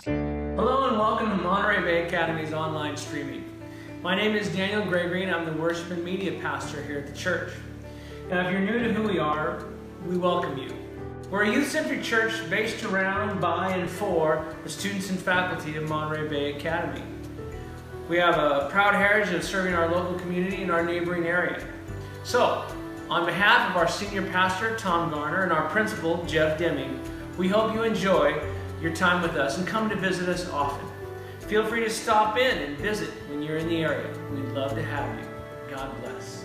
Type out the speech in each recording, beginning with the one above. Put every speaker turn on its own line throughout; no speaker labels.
Hello and welcome to Monterey Bay Academy's online streaming. My name is Daniel Gregory and I'm the Worship and Media Pastor here at the church. Now if you're new to who we are, we welcome you. We're a youth-centered church based around, by, and for the students and faculty of Monterey Bay Academy. We have a proud heritage of serving our local community and our neighboring area. So, on behalf of our senior pastor, Tom Garner, and our principal, Jeff Deming, we hope you enjoy your time with us and come to visit us often. Feel free to stop in and visit when you're in the area. We'd love to have you. God bless.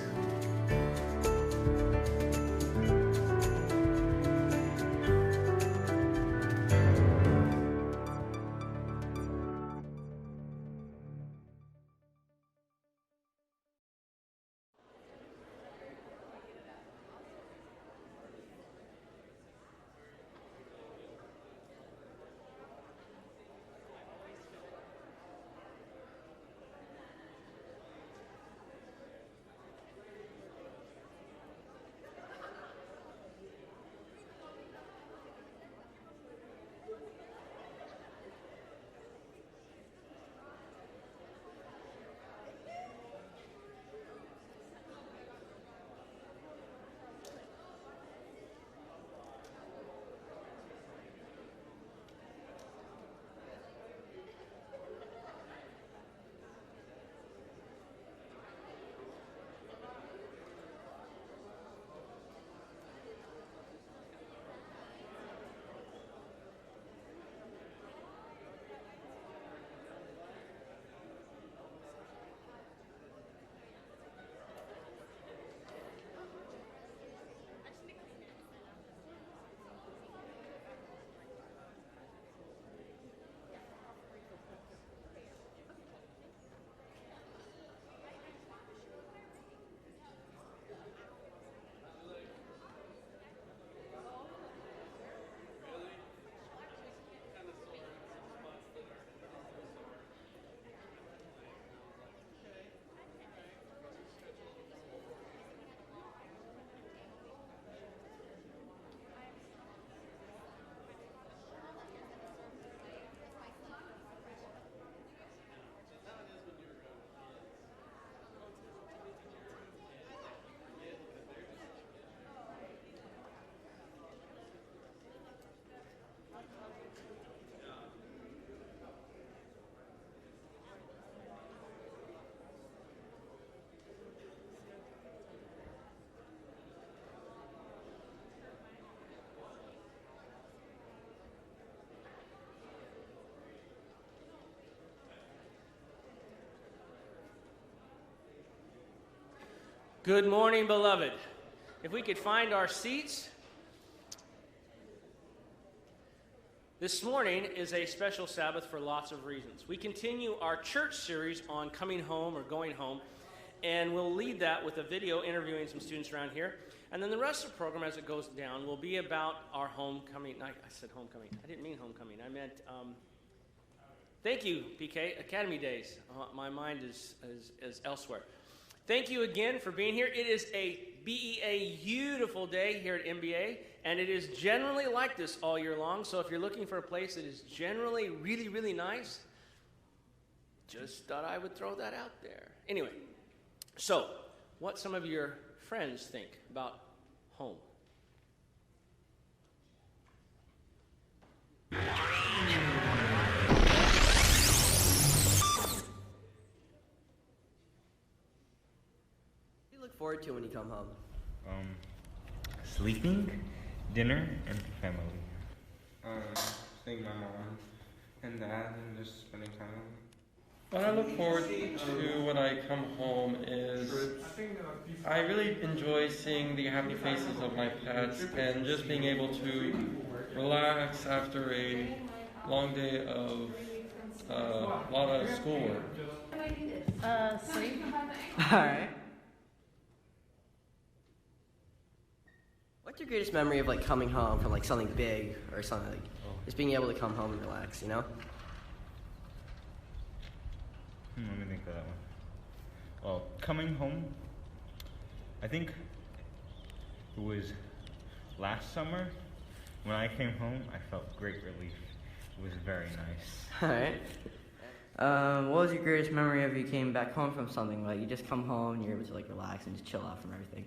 Good morning, beloved. If we could find our seats. This morning is a special Sabbath for lots of reasons. We continue our church series on coming home or going home, and we'll lead that with a video interviewing some students around here. And then the rest of the program, as it goes down, will be about our homecoming. I said homecoming. I didn't mean homecoming. I meant, thank you, PK, Academy Days. My mind is elsewhere. Thank you again for being here. It is a beautiful day here at MBA, and it is generally like this all year long. So if you're looking for a place that is generally really, really nice, just thought I would throw that out there. Anyway, so what some of your friends think about home.
Forward to when you come home?
Sleeping, dinner, and family.
Seeing my mom and dad and just spending time with them.
What I look forward to when I come home is I really enjoy seeing the happy faces of my pets and just being able to relax after a long day of a lot of schoolwork.
Sleep.
Alright. What's your greatest memory of like coming home from like something big or something like just being able to come home and relax, you know?
Let me think of that one. Well, coming home, I think it was last summer when I came home. I felt great relief was very nice.
All right. What was your greatest memory of you came back home from something? Like you just come home and you're able to like relax and just chill out from everything.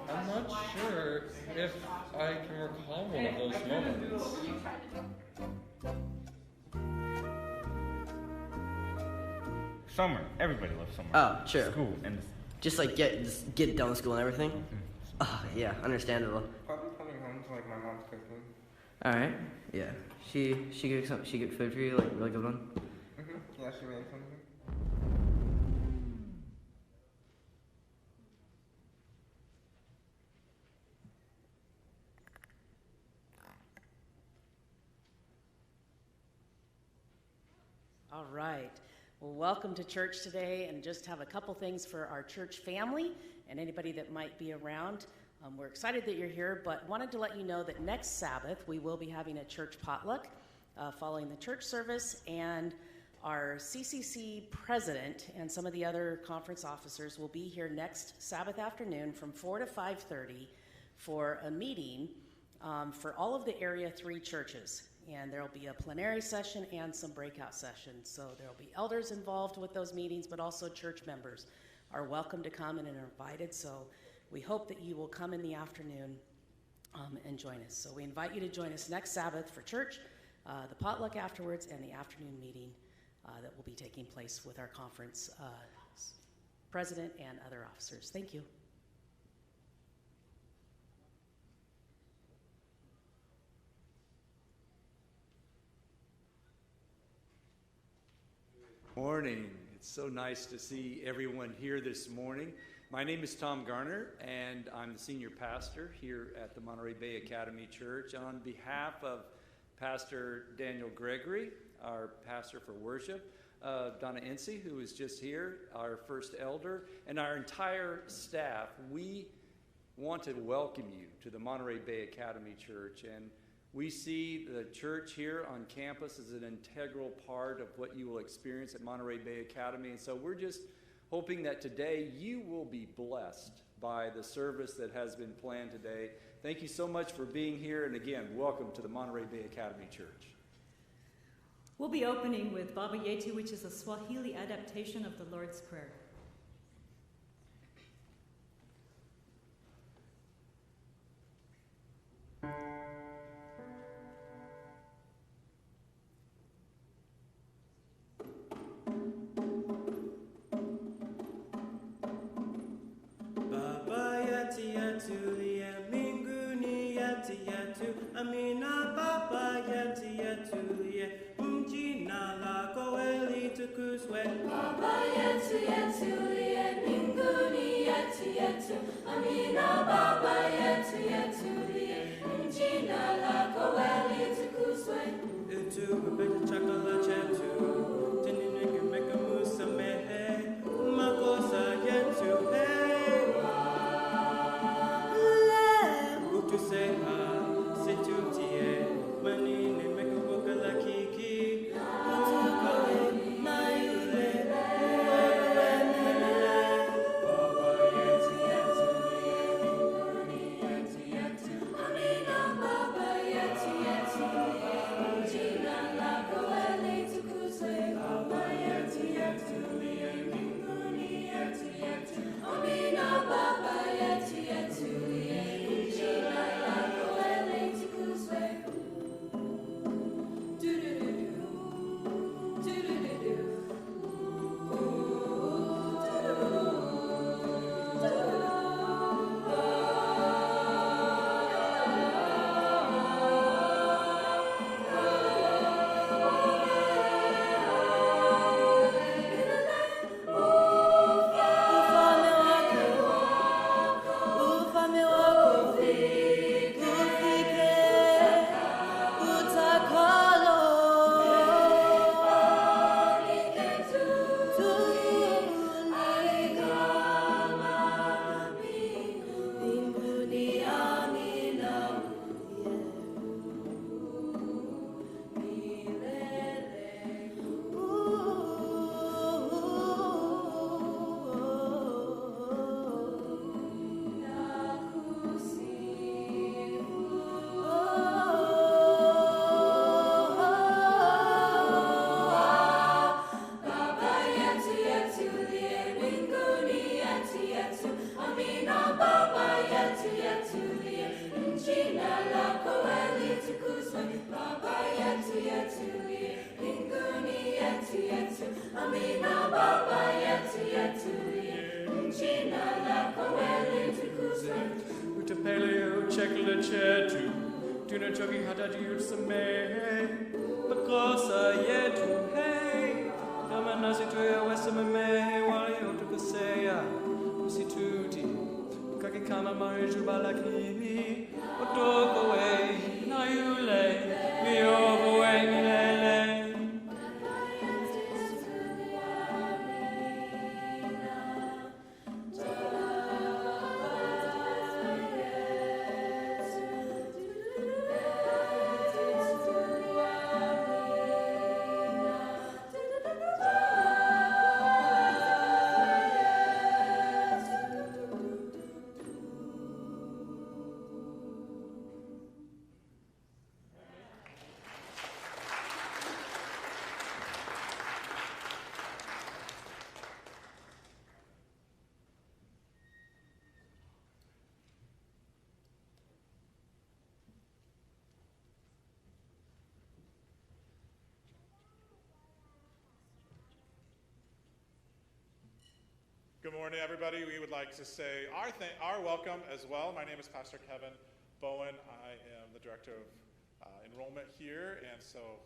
I'm not sure if I can recall one of those moments.
Summer. Everybody loves summer.
Oh, true.
School and
Just like get done with school and everything. Oh, yeah, understandable.
Probably coming home to like my mom's cooking.
All right. Yeah. She cooked food for you, like really good one.
Yeah, she made something.
All right. Well, welcome to church today, and just have a couple things for our church family and anybody that might be around. We're excited that you're here, but wanted to let you know that next Sabbath we will be having a church potluck following the church service, and our CCC president and some of the other conference officers will be here next Sabbath afternoon from 4 to 5:30 for a meeting for all of the Area 3 churches. And there will be a plenary session and some breakout sessions. So there will be elders involved with those meetings, but also church members are welcome to come and are invited. So we hope that you will come in the afternoon and join us. So we invite you to join us next Sabbath for church, the potluck afterwards, and the afternoon meeting that will be taking place with our conference president and other officers. Thank you.
Morning. It's so nice to see everyone here this morning. My name is Tom Garner, and I'm the senior pastor here at the Monterey Bay Academy Church. On behalf of Pastor Daniel Gregory, our pastor for worship, Donna Ency, who is just here, our first elder, and our entire staff, we want to welcome you to the Monterey Bay Academy Church. And we see the church here on campus as an integral part of what you will experience at Monterey Bay Academy. And so we're just hoping that today you will be blessed by the service that has been planned today. Thank you so much for being here. And again, welcome to the Monterey Bay Academy Church.
We'll be opening with Baba Yetu, which is a Swahili adaptation of the Lord's Prayer.
Amina Baba Yeti Yetuye Mjina lako elitukuzwe Baba Yetu Yetuye Mbinguni Yetu Yetu Amina Baba Yetu Yetuye Mjina lako elitukuzwe Utu kupeta chakala chetu Tinini kumeka musamehe Makosa yetu hewa Utuseha Situtie, manine mekuboka la kiki, utukale na yule, uwenele. Baba yetu yetu, mbinguni yetu yetu, amina. Baba yetu yetu, jina lako eli Amina Baba yetu yetu, jina lako litukuzwe.
Utapele uchekele chetu, tunachoki hata tusamehe makosa yetu, hey, kama nasi tuyawasamehe waliotukosea, usitutie kama marijuba, lakini utuokoe na yule miovu milele.
Good morning, everybody. We would like to say our welcome as well. My name is Pastor Kevin Bowen. I am the director of enrollment here, and so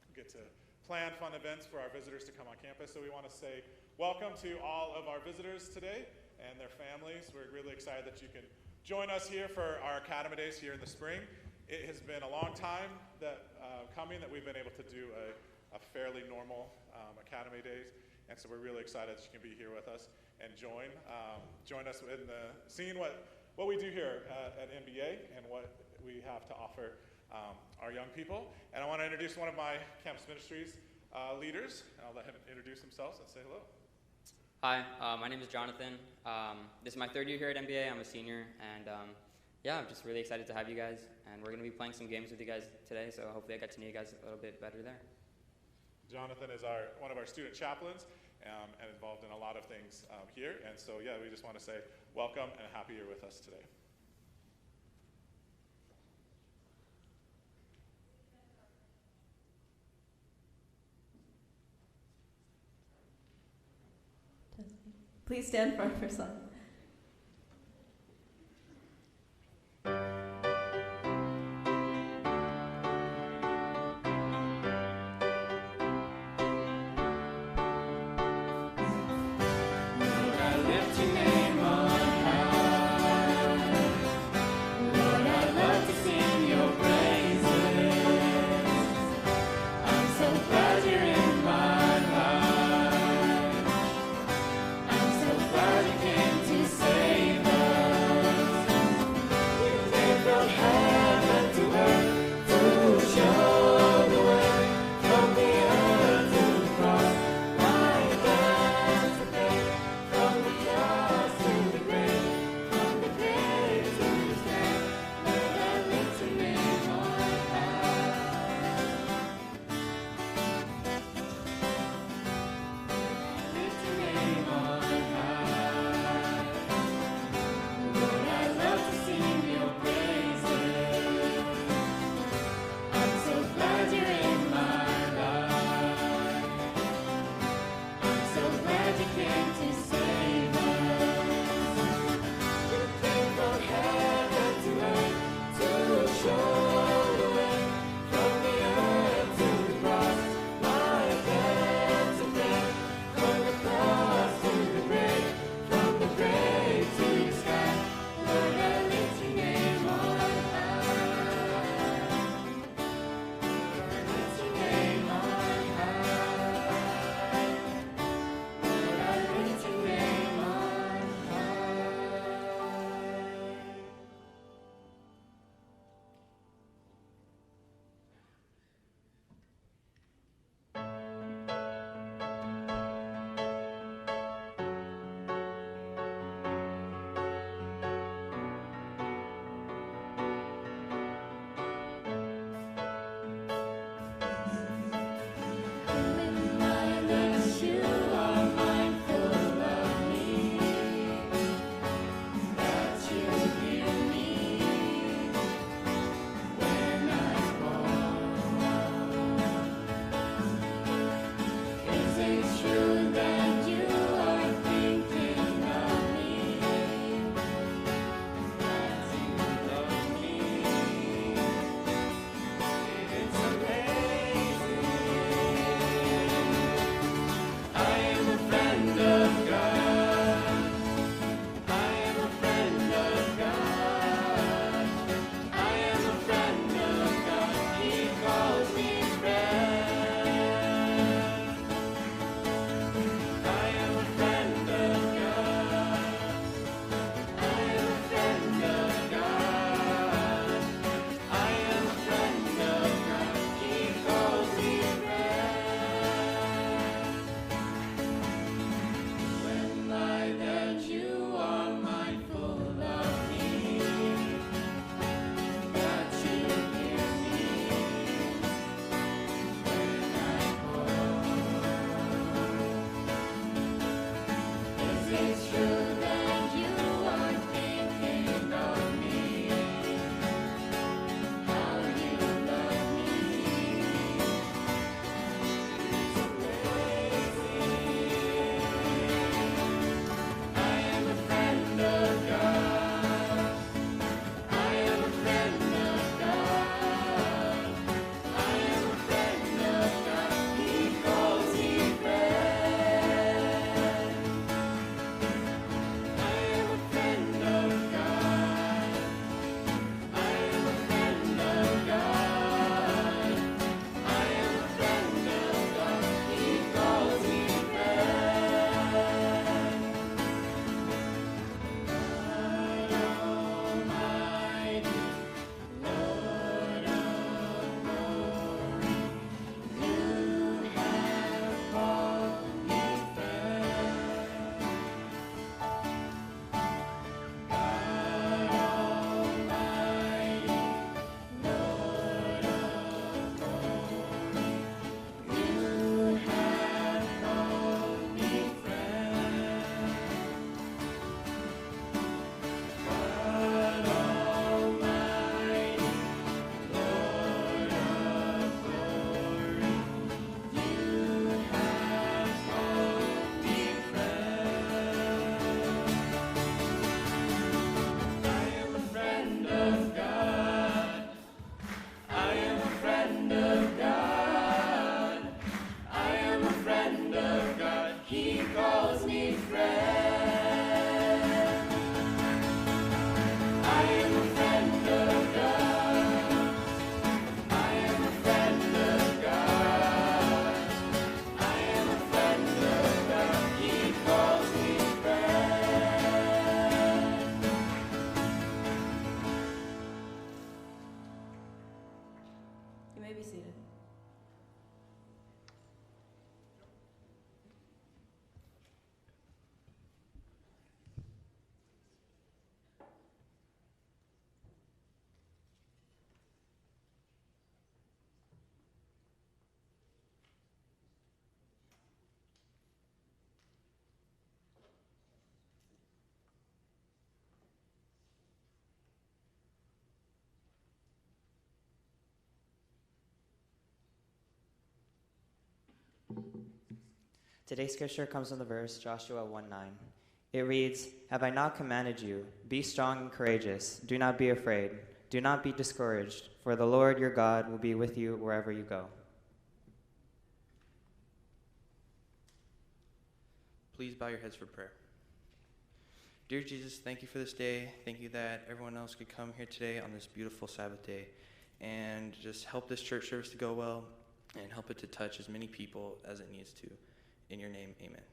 we get to plan fun events for our visitors to come on campus. So we want to say welcome to all of our visitors today and their families. We're really excited that you can join us here for our Academy Days here in the spring. It has been a long time coming that we've been able to do a fairly normal Academy Days, and so we're really excited that you can be here with us and join us in seeing what we do here at MBA and what we have to offer our young people. And I want to introduce one of my campus ministries leaders, and I'll let him introduce himself and say hello.
Hi, my name is Jonathan. This is my third year here at MBA. I'm a senior, and yeah, I'm just really excited to have you guys, and we're going to be playing some games with you guys today, so hopefully I get to know you guys a little bit better there.
Jonathan is one of our student chaplains, and involved in a lot of things here. And so, yeah, we just want to say welcome and happy you're with us today.
Please stand for our first song.
I'm so glad you came to
Today's scripture comes from the verse Joshua 1:9. It reads, "Have I not commanded you? Be strong and courageous. Do not be afraid. Do not be discouraged, for the Lord your God will be with you wherever you go."
Please bow your heads for prayer. Dear Jesus, thank you for this day. Thank you that everyone else could come here today on this beautiful Sabbath day and just help this church service to go well and help it to touch as many people as it needs to. In your name, amen.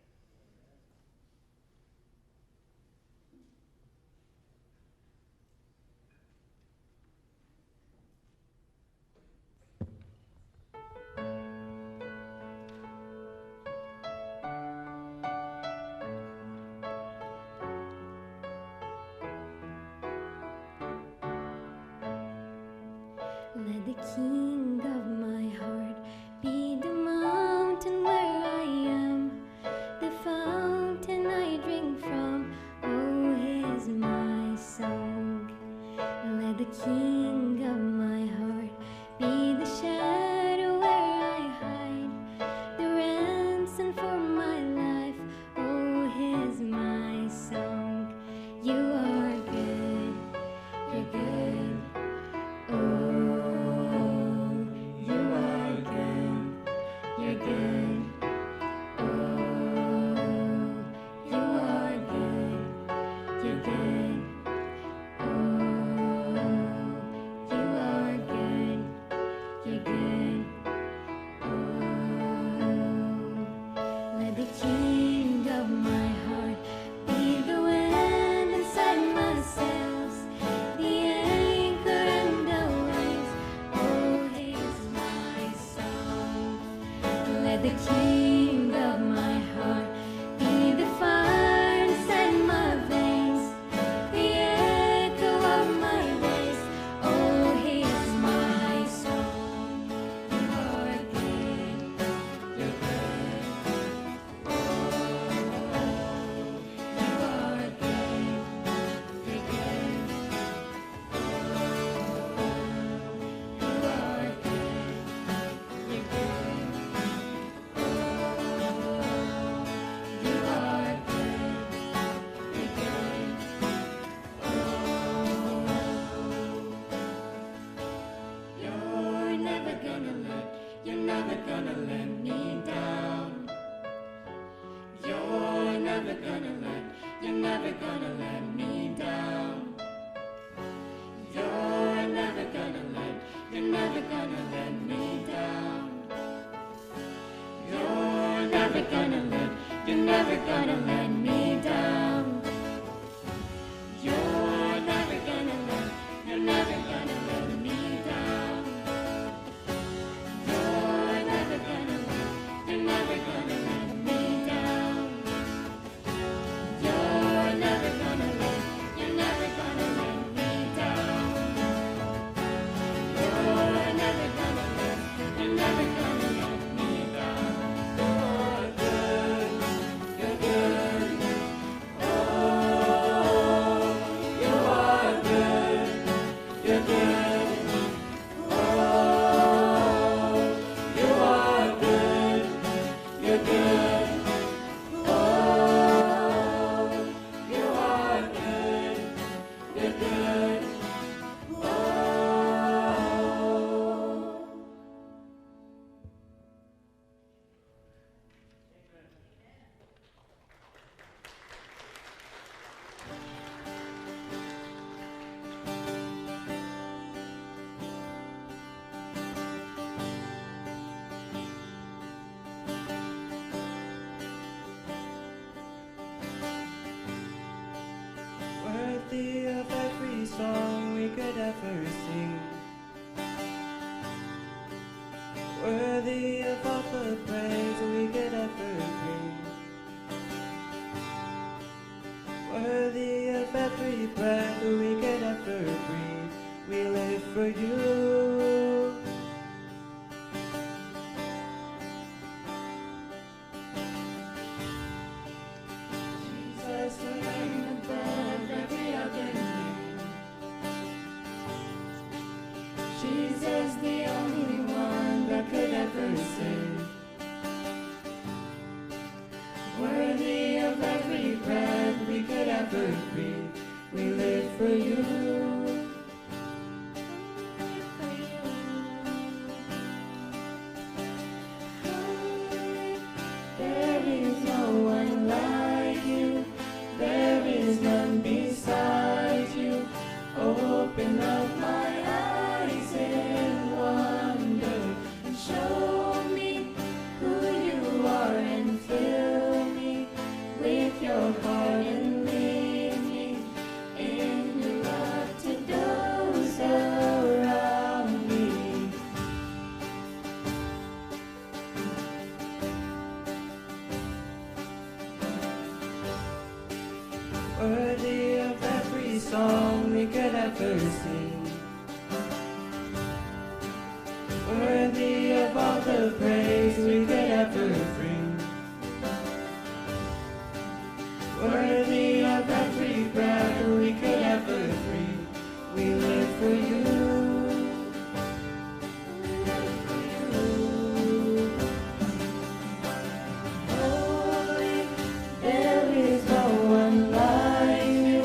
Let the king of my heart be the mountain where I am, the fountain I drink from. Oh, here's my song. Let the king of my heart be the shadow where I hide, the ransom for my life. Oh, here's my song. You are good, you're good. Oh, you are good, you're good. Oh, you are good, you're good. Oh, you are good, you're good. Oh, let the king of my heart be the wind inside my sails, the anchor and the waves. Oh, here's my song. Let the king of my heart be the fire inside my veins, the echo of my days. Oh, here's my song. You are good, you're good. Oh, you are good, you're good. Oh, you are good, you're good. Oh, you are good, you're good. You're never gonna let me down. You're never gonna let me down. You're never gonna let me down. You're never gonna let me down. You're never gonna let me down. You're never gonna let me down. You're never gonna let me down. You're never gonna let me down. You're good, you're good. Oh, you are good, you're good. Oh, you are good, you're good. Oh, you are good, you're good. Oh.
Worthy of every song we could ever sing, worthy of all the praise we could ever bring, worthy of every breath we could ever breathe. We live for you. Jesus, the name above every other name. Jesus, the only one that could ever save. of every breath we could ever breathe, we live for you. There is no one like you, there is none beside you. Open up my eyes in wonder and show me who you are and fill me with your heart and lead me in your love to those around me. Worthy of every song we could ever sing, worthy of all the praise we could ever bring, worthy of every breath we could ever breathe, we live for you. Holy, there is no one like you,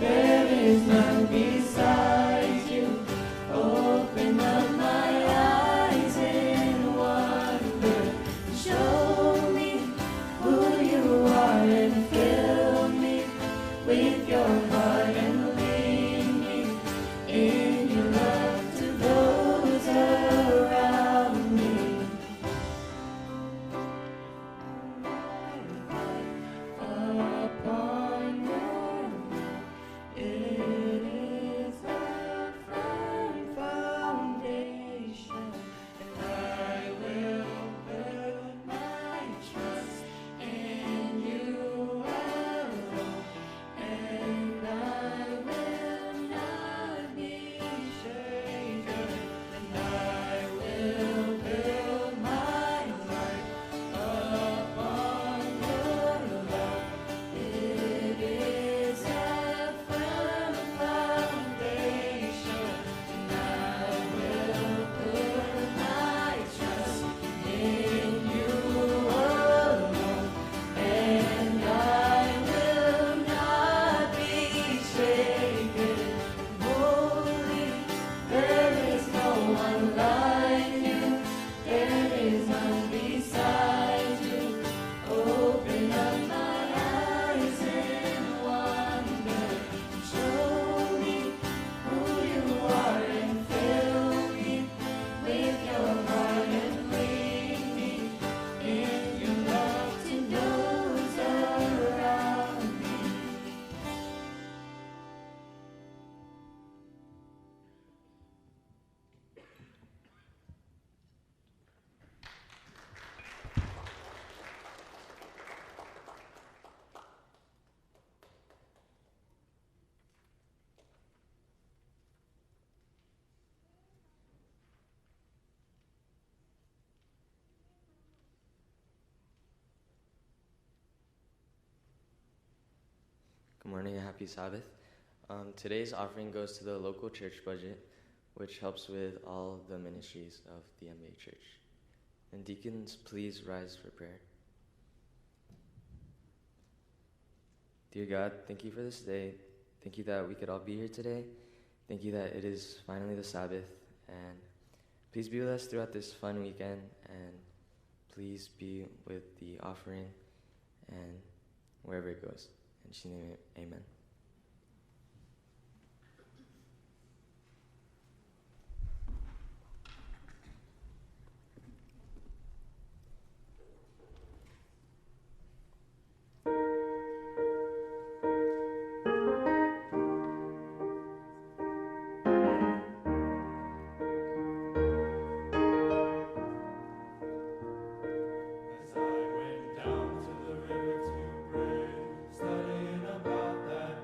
there is none beside you. Open up my eyes in wonder, show me who you are and fill me with your heart and lead me in your love to those around me. Upon your love, it is a firm foundation, and I will build my trust in you alone, and I will not be shaken, and I will build my life upon your love. It is a firm foundation, and I will put my trust in you alone, and I will not be shaken. Holy, there is no one like you, there is none beside you. Open up my eyes in wonder, show me who you are and fill me with your heart and lead me in your love to those around me.
Good morning and happy Sabbath. Today's offering goes to the local church budget, which helps with all the ministries of the MBA Church. And deacons, please rise for prayer. Dear God, thank you for this day. Thank you that we could all be here today. Thank you that it is finally the Sabbath. And please be with us throughout this fun weekend. And please be with the offering and wherever it goes. In Jesus' name, amen.
As I went down to the river to pray, studying about that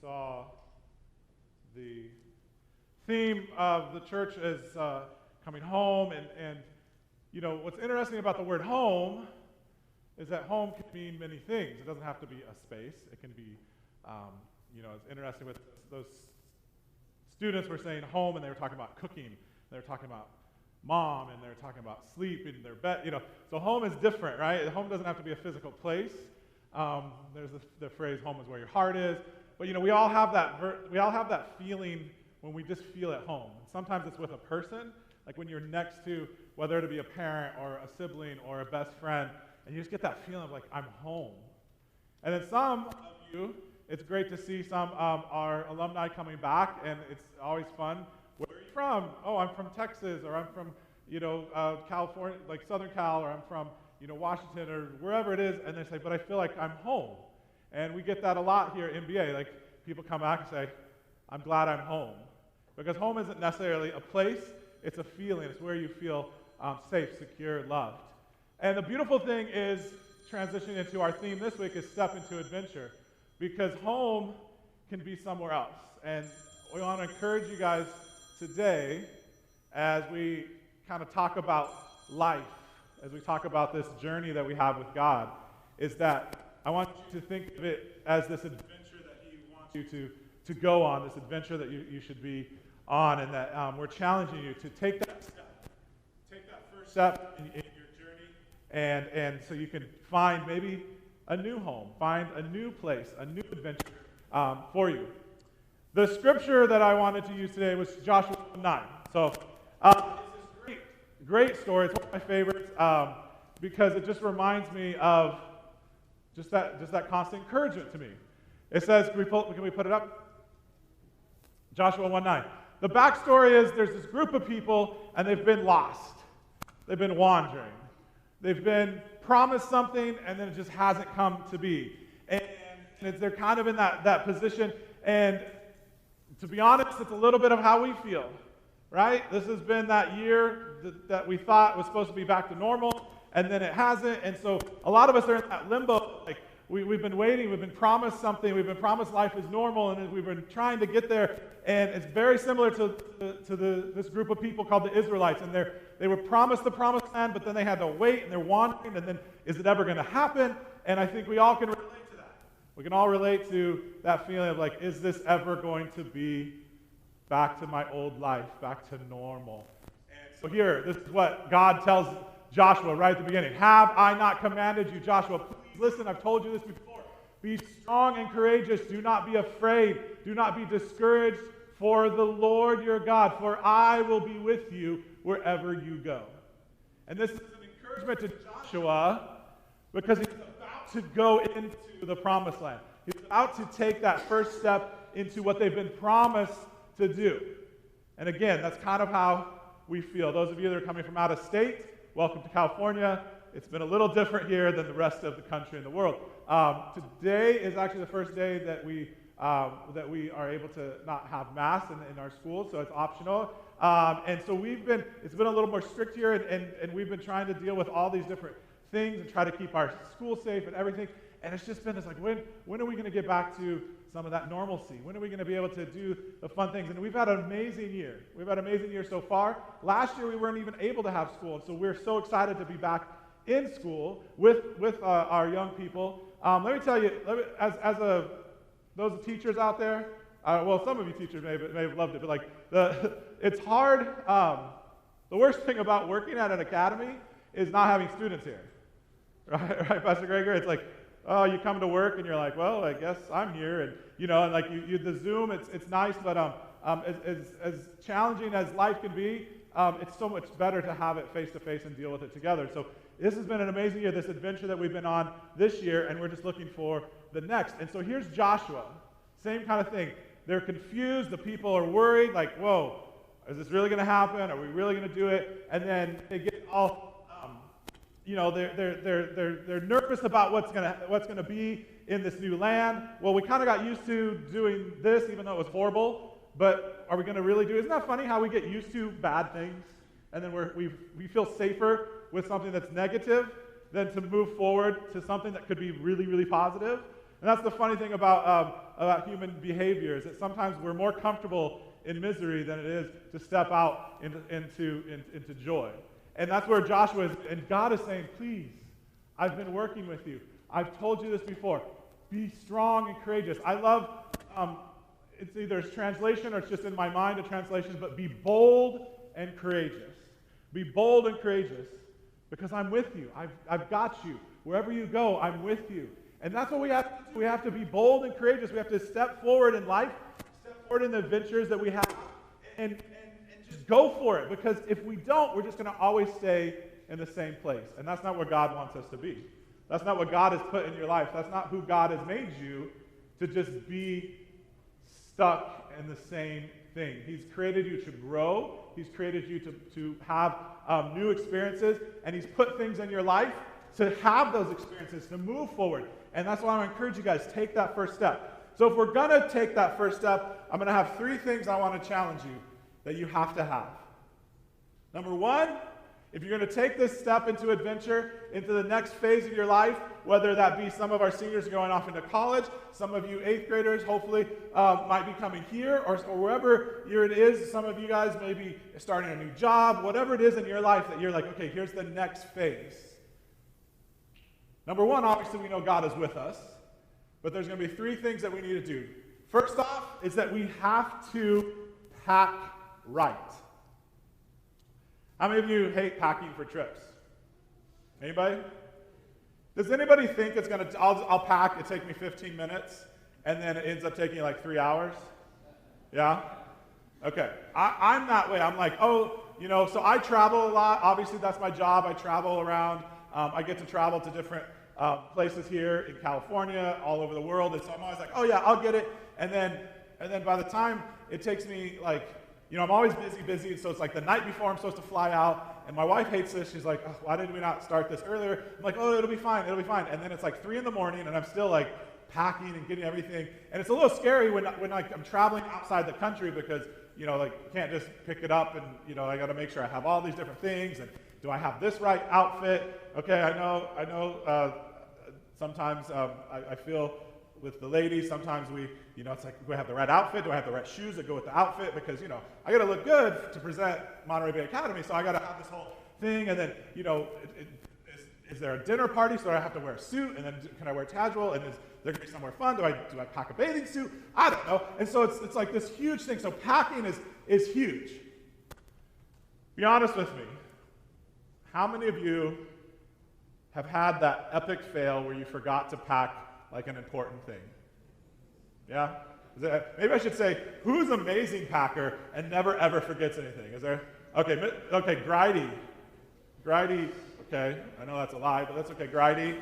saw the theme of the church as coming home, and you know, what's interesting about the word home is that home can mean many things. It doesn't have to be a space. It can be, you know, it's interesting with those students were saying home, and they were talking about cooking. They were talking about mom, and they were talking about sleep in their bed. You know, so home is different, right? Home doesn't have to be a physical place. There's the phrase "home is where your heart is," but you know, we all have that feeling when we just feel at home. And sometimes it's with a person, like when you're next to, whether it be a parent or a sibling or a best friend, and you just get that feeling of like, I'm home. And then some of you, it's great to see some our alumni coming back, and it's always fun. Where are you from? Oh, I'm from Texas, or I'm from, you know, California, like Southern Cal, or I'm from, you know, Washington, or wherever it is, and they say, but I feel like I'm home. And we get that a lot here at MBA. Like, people come back and say, I'm glad I'm home. Because home isn't necessarily a place, it's a feeling. It's where you feel safe, secure, loved. And the beautiful thing is, transitioning into our theme this week, is step into adventure. Because home can be somewhere else. And we want to encourage you guys today, as we kind of talk about life, as we talk about this journey that we have with God, is that I want you to think of it as this adventure that He wants you to go on, this adventure that you should be on, and that we're challenging you to take that first step in your journey, and so you can find maybe a new home, find a new place, a new adventure for you. The scripture that I wanted to use today was Joshua 9. So it's this great story. It's one of my favorites because it just reminds me of just that constant encouragement to me. It says, can we put it up? Joshua 1:9. The backstory is there's this group of people, and they've been lost. They've been wandering. They've been promised something, and then it just hasn't come to be. And they're kind of in that position. And to be honest, it's a little bit of how we feel, right? This has been that year that we thought was supposed to be back to normal, and then it hasn't. And so a lot of us are in that limbo. Like, we've been waiting, we've been promised something, we've been promised life is normal, and we've been trying to get there. And it's very similar to this group of people called the Israelites. And they were promised the promised land, but then they had to wait, and they're wandering, and then is it ever going to happen? And I think we all can relate to that. We can all relate to that feeling of like, is this ever going to be back to my old life, back to normal? And so here, this is what God tells Joshua right at the beginning. Have I not commanded you, Joshua? Please listen, I've told you this before. Be strong and courageous. Do not be afraid. Do not be discouraged for the Lord your God, for I will be with you wherever you go. And this is an encouragement to Joshua because he's about to go into the promised land. He's about to take that first step into what they've been promised to do. And again, that's kind of how we feel. Those of you that are coming from out of state, welcome to California. It's been a little different here than the rest of the country and the world. Today is actually the first day that we are able to not have Mass in our schools, so it's optional. And so it's been a little more strict here, and we've been trying to deal with all these different things and try to keep our school safe and everything. And it's just been, it's like, when are we going to get back to some of that normalcy? When are we going to be able to do the fun things? And we've had an amazing year. We've had an amazing year so far. Last year, we weren't even able to have school, and so we're so excited to be back in school with our young people. Let me tell you, those teachers out there, well, some of you teachers may have loved it, but like it's hard. The worst thing about working at an academy is not having students here, right, Pastor Gregor? It's like, oh, you come to work and you're like, well, I guess I'm here, and and like the Zoom, it's nice, but as challenging as life can be, it's so much better to have it face to face and deal with it together. So this has been an amazing year, this adventure that we've been on this year, and we're just looking for the next. And so here's Joshua, same kind of thing. They're confused, the people are worried, like, whoa, is this really going to happen? Are we really going to do it? And then they get all, they're nervous about what's going to be in this new land. Well, we kind of got used to doing this, even though it was horrible. But are we going to really do it? Isn't that funny how we get used to bad things, and then we feel safer with something that's negative than to move forward to something that could be really, really positive? And that's the funny thing about human behavior, is that sometimes we're more comfortable in misery than it is to step out into joy. And that's where Joshua is, and God is saying, please, I've been working with you. I've told you this before. Be strong and courageous. I love, it's either a translation or it's just in my mind a translation, but be bold and courageous. Be bold and courageous because I'm with you. I've got you. Wherever you go, I'm with you. And that's what we have to do. We have to be bold and courageous. We have to step forward in life, step forward in the adventures that we have, and just go for it. Because if we don't, we're just going to always stay in the same place. And that's not what God wants us to be. That's not what God has put in your life. That's not who God has made you, to just be stuck in the same thing. He's created you to grow. He's created you to have new experiences. And He's put things in your life to have those experiences, to move forward. And that's why I encourage you guys, take that first step. So if we're going to take that first step, I'm going to have 3 things I want to challenge you that you have to have. Number 1, if you're going to take this step into adventure, into the next phase of your life, whether that be some of our seniors going off into college, some of you 8th graders hopefully might be coming here, or wherever it is, some of you guys may be starting a new job, whatever it is in your life that you're like, okay, here's the next phase. Number 1, obviously we know God is with us, but there's going to be 3 things that we need to do. First off is that we have to pack right. How many of you hate packing for trips? Anybody? Does anybody think it's going to, I'll pack, it take me 15 minutes, and then it ends up taking like 3 hours? Yeah? Okay. I'm that way. I'm like, so I travel a lot. Obviously, that's my job. I travel around. I get to travel to different places here in California, all over the world, and so I'm always like, oh yeah, I'll get it. And then by the time it takes me like, I'm always busy, and so it's like the night before I'm supposed to fly out, and my wife hates this. She's like, oh, why did we not start this earlier? I'm like, oh, it'll be fine. And then it's like 3 in the morning, and I'm still like packing and getting everything. And it's a little scary when I'm traveling outside the country because, you can't just pick it up and, I got to make sure I have all these different things, and do I have this right outfit? Okay, I know. Sometimes I feel with the ladies, sometimes it's like, do I have the right outfit? Do I have the right shoes that go with the outfit? Because, I got to look good to present Monterey Bay Academy, so I got to have this whole thing. And then, is there a dinner party, so I have to wear a suit? And then can I wear casual? And is there going to be somewhere fun? Do I pack a bathing suit? I don't know. And so it's like this huge thing. So packing is huge. Be honest with me. How many of you have had that epic fail where you forgot to pack like an important thing? Yeah? Maybe I should say, who's an amazing packer and never ever forgets anything? Is there? Okay, Grady. Okay, I know that's a lie, but that's okay. Grady,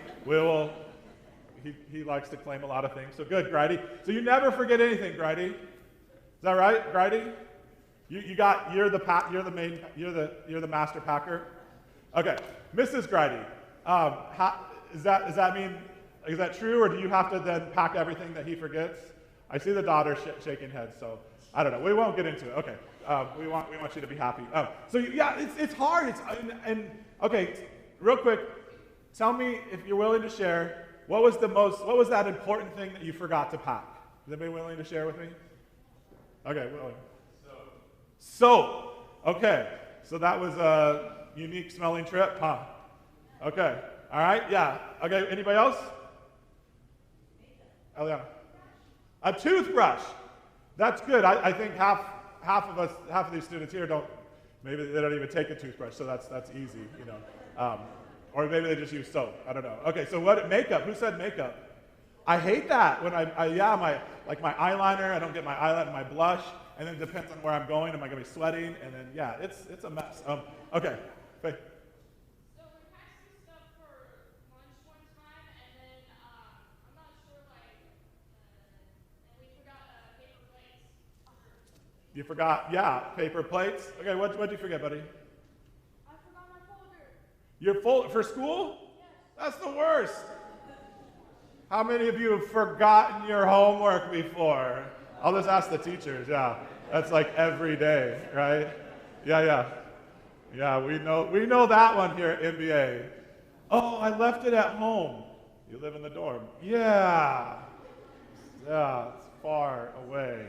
he likes to claim a lot of things. So good, Grady. So you never forget anything, Grady. Is that right, Grady? You're the master packer. Okay, Mrs. Grady. Does that mean, is that true, or do you have to then pack everything that he forgets? I see the daughter shaking heads, so I don't know. We won't get into it. Okay, we want you to be happy. It's hard. Okay, real quick, tell me if you're willing to share. What was that important thing that you forgot to pack? Is anybody willing to share with me? Okay, willing. Soap. Okay, so that was a unique smelling trip, huh? Okay. All right. Yeah. Okay. Anybody else? Eliana. A toothbrush. That's good. I think half of these students here maybe they don't even take a toothbrush, so that's easy, or maybe they just use soap. I don't know. Okay. So makeup? Who said makeup? I hate that when my eyeliner. I don't get my eyeliner, my blush, and then it depends on where I'm going. Am I going to be sweating? And then it's a mess. Okay. Faith. You forgot, paper plates. Okay, what'd you forget, buddy?
I forgot my folder.
Your folder for school?
Yes.
That's the worst. How many of you have forgotten your homework before? I'll just ask the teachers, yeah. That's like every day, right? Yeah, we know that one here at MBA. Oh, I left it at home. You live in the dorm. Yeah. Yeah, it's far away.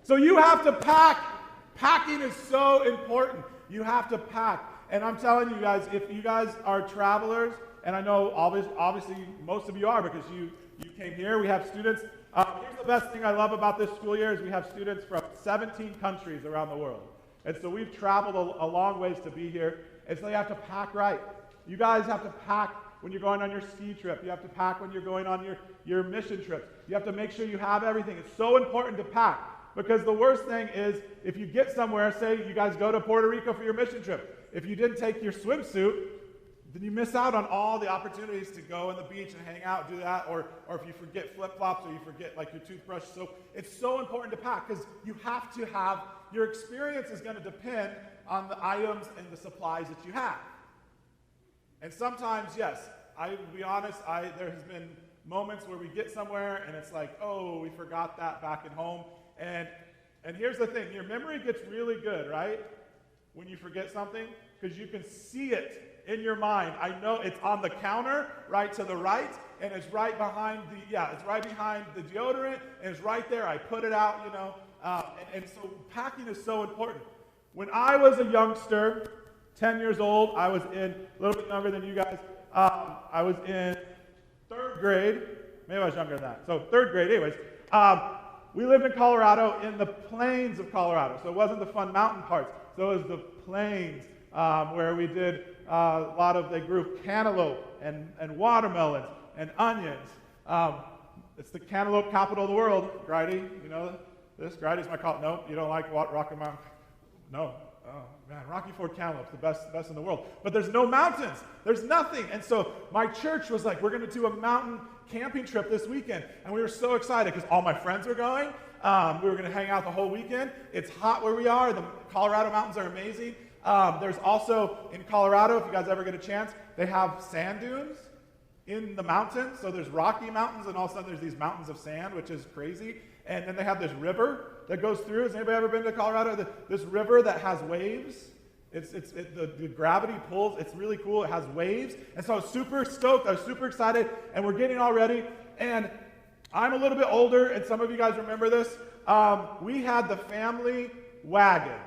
So you have to pack. Packing is so important. You have to pack. And I'm telling you guys, if you guys are travelers, and I know obviously most of you are because you came here, we have students. Here's the best thing I love about this school year is we have students from 17 countries around the world. And so we've traveled a long ways to be here. And so you have to pack right. You guys have to pack when you're going on your ski trip. You have to pack when you're going on your mission trips. You have to make sure you have everything. It's so important to pack. Because the worst thing is if you get somewhere, say you guys go to Puerto Rico for your mission trip, if you didn't take your swimsuit, then you miss out on all the opportunities to go on the beach and hang out, do that, or if you forget flip-flops or you forget like your toothbrush. So it's so important to pack because you have to have, your experience is going to depend on the items and the supplies that you have. And sometimes, yes, I will be honest, there has been moments where we get somewhere and it's like, oh, we forgot that back at home. And here's the thing, your memory gets really good, right? When you forget something, because you can see it in your mind. I know it's on the counter, right to the right, and it's right behind it's right behind the deodorant, and it's right there. I put it out, you know, and so packing is so important. When I was a youngster, 10 years old, I was in, a little bit younger than you guys, I was in 3rd grade, maybe I was younger than that, so 3rd grade, anyways. We lived in Colorado, in the plains of Colorado. So it wasn't the fun mountain parts. So it was the plains where we did a lot of, they grew cantaloupe and watermelons and onions. It's the cantaloupe capital of the world, Grady. You know this? Gridy's my call. No, you don't like Rocky Mountain? No. Oh, man, Rocky Ford Cantaloupe's the best in the world. But there's no mountains. There's nothing. And so my church was like, we're going to do a mountain camping trip this weekend. And we were so excited because all my friends were going. We were going to hang out the whole weekend. It's hot where we are. The Colorado mountains are amazing. There's also, in Colorado, if you guys ever get a chance, they have sand dunes in the mountains. So there's Rocky Mountains, and all of a sudden there's these mountains of sand, which is crazy. And then they have this river that goes through. Has anybody ever been to Colorado? This river that has waves. The gravity pulls. It's really cool. It has waves. And so I was super stoked. I was super excited. And we're getting all ready. And I'm a little bit older, and some of you guys remember this. We had the family wagon.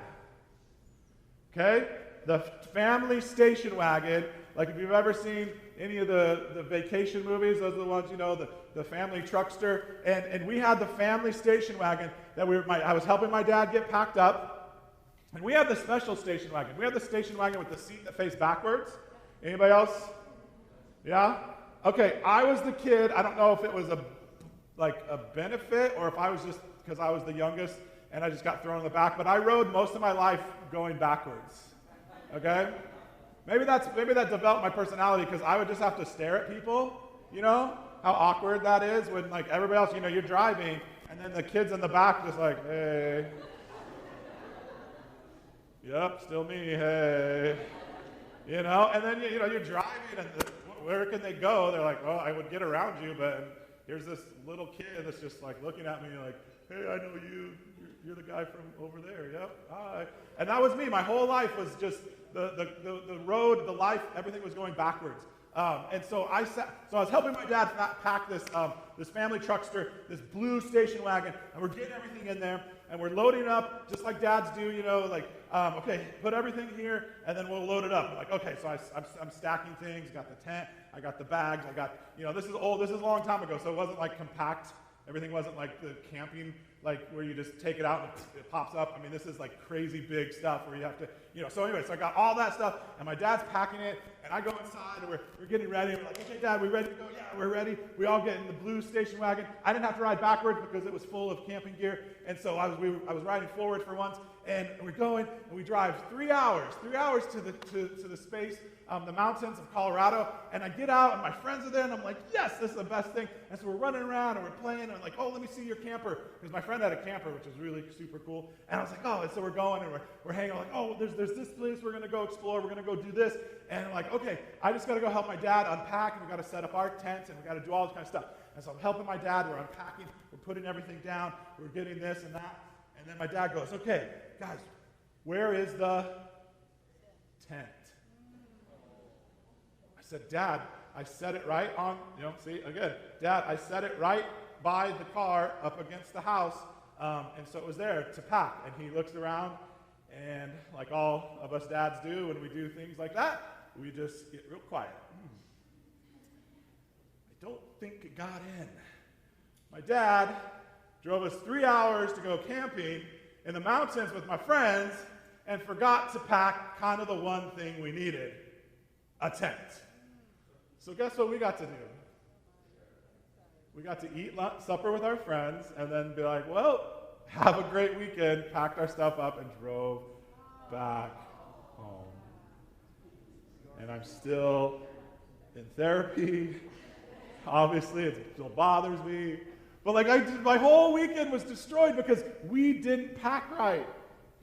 Okay? The family station wagon. Like if you've ever seen any of the vacation movies, those are the ones, you know, the family truckster. And we had the family station wagon that I was helping my dad get packed up. And we had the special station wagon. We had the station wagon with the seat that faced backwards. Anybody else? Yeah? Okay, I was the kid. I don't know if it was a benefit or if I was just because I was the youngest and I just got thrown in the back. But I rode most of my life going backwards. Okay? Maybe that developed my personality because I would just have to stare at people, you know? How awkward that is when like everybody else, you know, you're driving and then the kids in the back just like, hey. Yep, still me, hey. You know, and then, you know, you're driving and where can they go? They're like, well, I would get around you, but here's this little kid that's just like looking at me like, hey, I know you. You're the guy from over there. Yep, hi. And that was me. My whole life was just the road, the life, everything was going backwards. And so I was helping my dad pack this family truckster, this blue station wagon, and we're getting everything in there, and we're loading up just like dads do, you know, like, okay, put everything here, and then we'll load it up. I'm like, okay, so I'm stacking things, got the tent, I got the bags, I got, you know, this is a long time ago, so it wasn't like compact. Everything wasn't like the camping, like where you just take it out and it pops up. I mean, this is like crazy big stuff where you have to, you know. So anyway, so I got all that stuff, and my dad's packing it, and I go inside, and we're getting ready. And we're like, okay, Dad, we ready to go? Yeah, we're ready. We all get in the blue station wagon. I didn't have to ride backwards because it was full of camping gear, and so I was riding forward for once, and we're going, and we drive 3 hours to the space. The mountains of Colorado, and I get out, and my friends are there, and I'm like, yes, this is the best thing. And so we're running around, and we're playing, and I'm like, oh, let me see your camper, because my friend had a camper, which was really super cool. And I was like, oh, and so we're going, and we're hanging out, like, oh, there's this place we're going to go explore, we're going to go do this. And I'm like, okay, I just got to go help my dad unpack, and we got to set up our tent, and we got to do all this kind of stuff. And so I'm helping my dad, we're unpacking, we're putting everything down, we're getting this and that. And then my dad goes, okay, guys, where is the tent? I said, Dad, I set it right on, you know, see, again, Dad, I set it right by the car up against the house, and so it was there to pack. And he looks around, and like all of us dads do when we do things like that, we just get real quiet. I don't think it got in. My dad drove us 3 hours to go camping in the mountains with my friends and forgot to pack kind of the one thing we needed, a tent. So guess what we got to do? We got to eat supper with our friends and then be like, well, have a great weekend, packed our stuff up and drove back home. And I'm still in therapy. Obviously, it still bothers me. But my whole weekend was destroyed because we didn't pack right.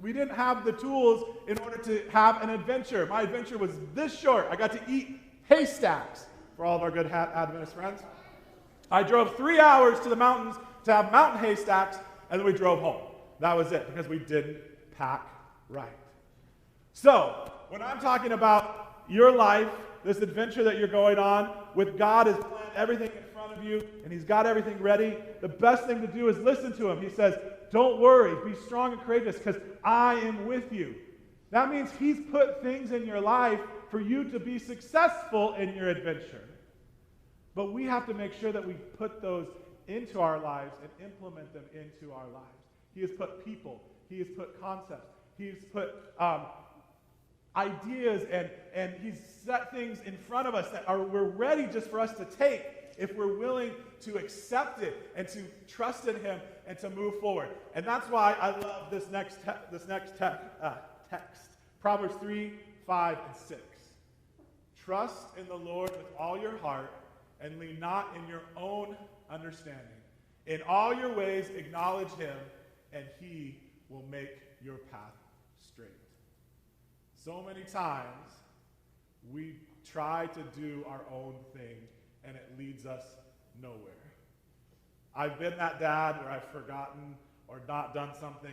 We didn't have the tools in order to have an adventure. My adventure was this short. I got to eat haystacks for all of our good Adventist friends. I drove 3 hours to the mountains to have mountain haystacks, and then we drove home. That was it, because we didn't pack right. So, when I'm talking about your life, this adventure that you're going on, with God has planned everything in front of you, and He's got everything ready, the best thing to do is listen to Him. He says, don't worry, be strong and courageous, because I am with you. That means He's put things in your life for you to be successful in your adventure. But we have to make sure that we put those into our lives and implement them into our lives. He has put people, He has put concepts, He has put ideas, and He's set things in front of us that we're ready just for us to take if we're willing to accept it and to trust in Him and to move forward. And that's why I love this next text, Proverbs 3, 5, and 6. Trust in the Lord with all your heart and lean not in your own understanding. In all your ways acknowledge Him, and He will make your path straight. So many times we try to do our own thing, and it leads us nowhere. I've been that dad where I've forgotten or not done something,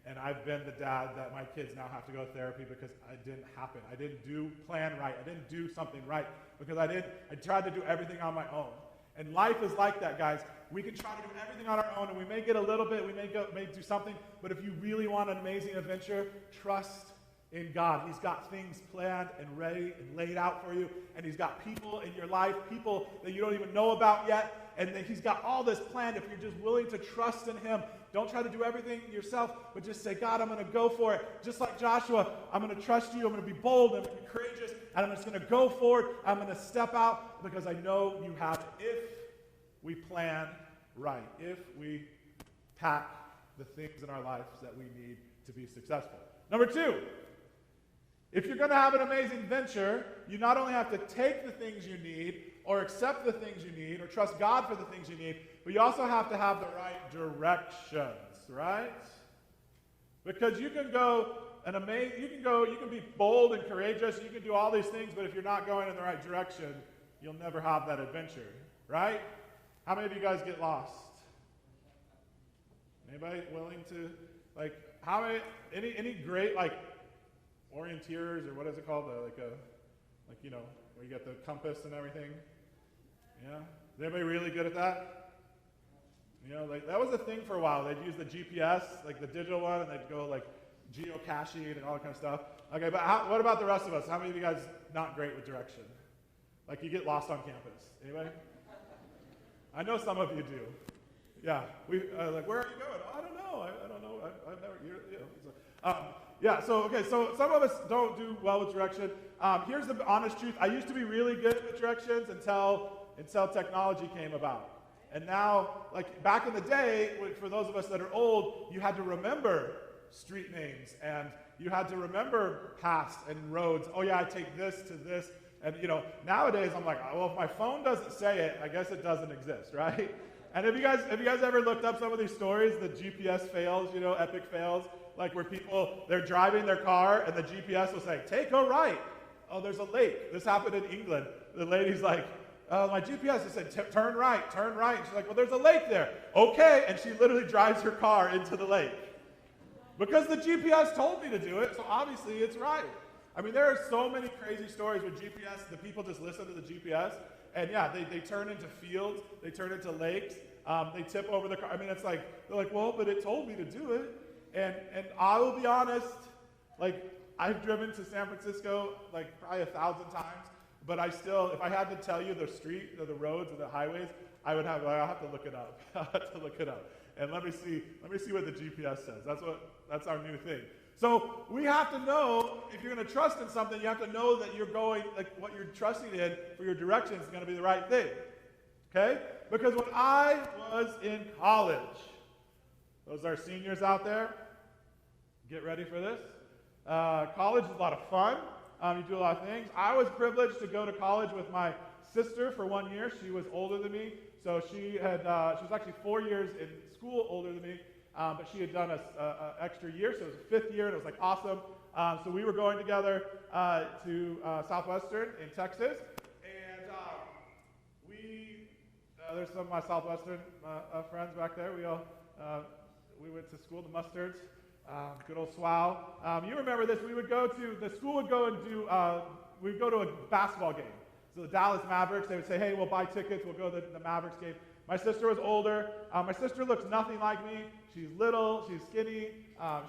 and I've been the dad that my kids now have to go to therapy because it didn't happen. I didn't plan right. I didn't do something right because I tried to do everything on my own. And life is like that, guys. We can try to do everything on our own, and we may get a little bit, we may do something, but if you really want an amazing adventure, trust in God. He's got things planned and ready and laid out for you, and He's got people in your life, people that you don't even know about yet, and He's got all this planned if you're just willing to trust in Him. Don't try to do everything yourself, but just say, God, I'm going to go for it. Just like Joshua, I'm going to trust you, I'm going to be bold, I'm going to be courageous, and I'm just going to go forward. I'm going to step out because I know you have it. If we plan right, if we pack the things in our lives that we need to be successful. Number 2, if you're going to have an amazing venture, you not only have to take the things you need or accept the things you need or trust God for the things you need, but you also have to have the right directions, right? Because you can go you can be bold and courageous, you can do all these things, but if you're not going in the right direction, you'll never have that adventure, right? How many of you guys get lost? Anybody willing to, any great, orienteers, or what is it called? Where you get the compass and everything? Yeah? Is anybody really good at that? That was a thing for a while. They'd use the GPS, the digital one, and they'd go, geocaching and all that kind of stuff. Okay, but what about the rest of us? How many of you guys not great with direction? You get lost on campus. Anybody? I know some of you do. Yeah. Where are you going? Oh, I don't know. I don't know. I've never, so some of us don't do well with direction. Here's the honest truth. I used to be really good with directions until technology came about. And now, back in the day, for those of us that are old, you had to remember street names, and you had to remember paths and roads. Oh yeah, I take this to this. And nowadays I'm like, well, if my phone doesn't say it, I guess it doesn't exist, right? And have you guys ever looked up some of these stories, the GPS fails, epic fails, where people, they're driving their car and the GPS will say, take a right. Oh, there's a lake. This happened in England. The lady's like, my GPS has said, turn right. And she's like, well, there's a lake there. Okay. And she literally drives her car into the lake. Because the GPS told me to do it, so obviously it's right. I mean, there are so many crazy stories with GPS. The people just listen to the GPS, and yeah, they turn into fields, they turn into lakes. They tip over the car. I mean, it's like, they're like, well, but it told me to do it. And I will be honest, like, I've driven to San Francisco like probably 1,000 times, but I still, if I had to tell you the street or the roads or the highways, I'll have to look it up. I'll have to look it up. And let me see what the GPS says. That's our new thing. So we have to know, if you're going to trust in something, you have to know that you're going, like what you're trusting in for your direction is going to be the right thing. Okay? Because when I was in college, those are seniors out there, get ready for this. College is a lot of fun. You do a lot of things. I was privileged to go to college with my sister for 1 year. She was older than me, so she was actually 4 years in school older than me, but she had done an extra year, so it was a 5th year, and it was like awesome. So we were going together to Southwestern in Texas, and there's some of my Southwestern friends back there. We went to school, the Mustards. Good old SWOW. You remember this? The school would go and we'd go to a basketball game. So the Dallas Mavericks, they would say, hey, we'll buy tickets, we'll go to the Mavericks game. My sister was older. My sister looks nothing like me. She's little, she's skinny,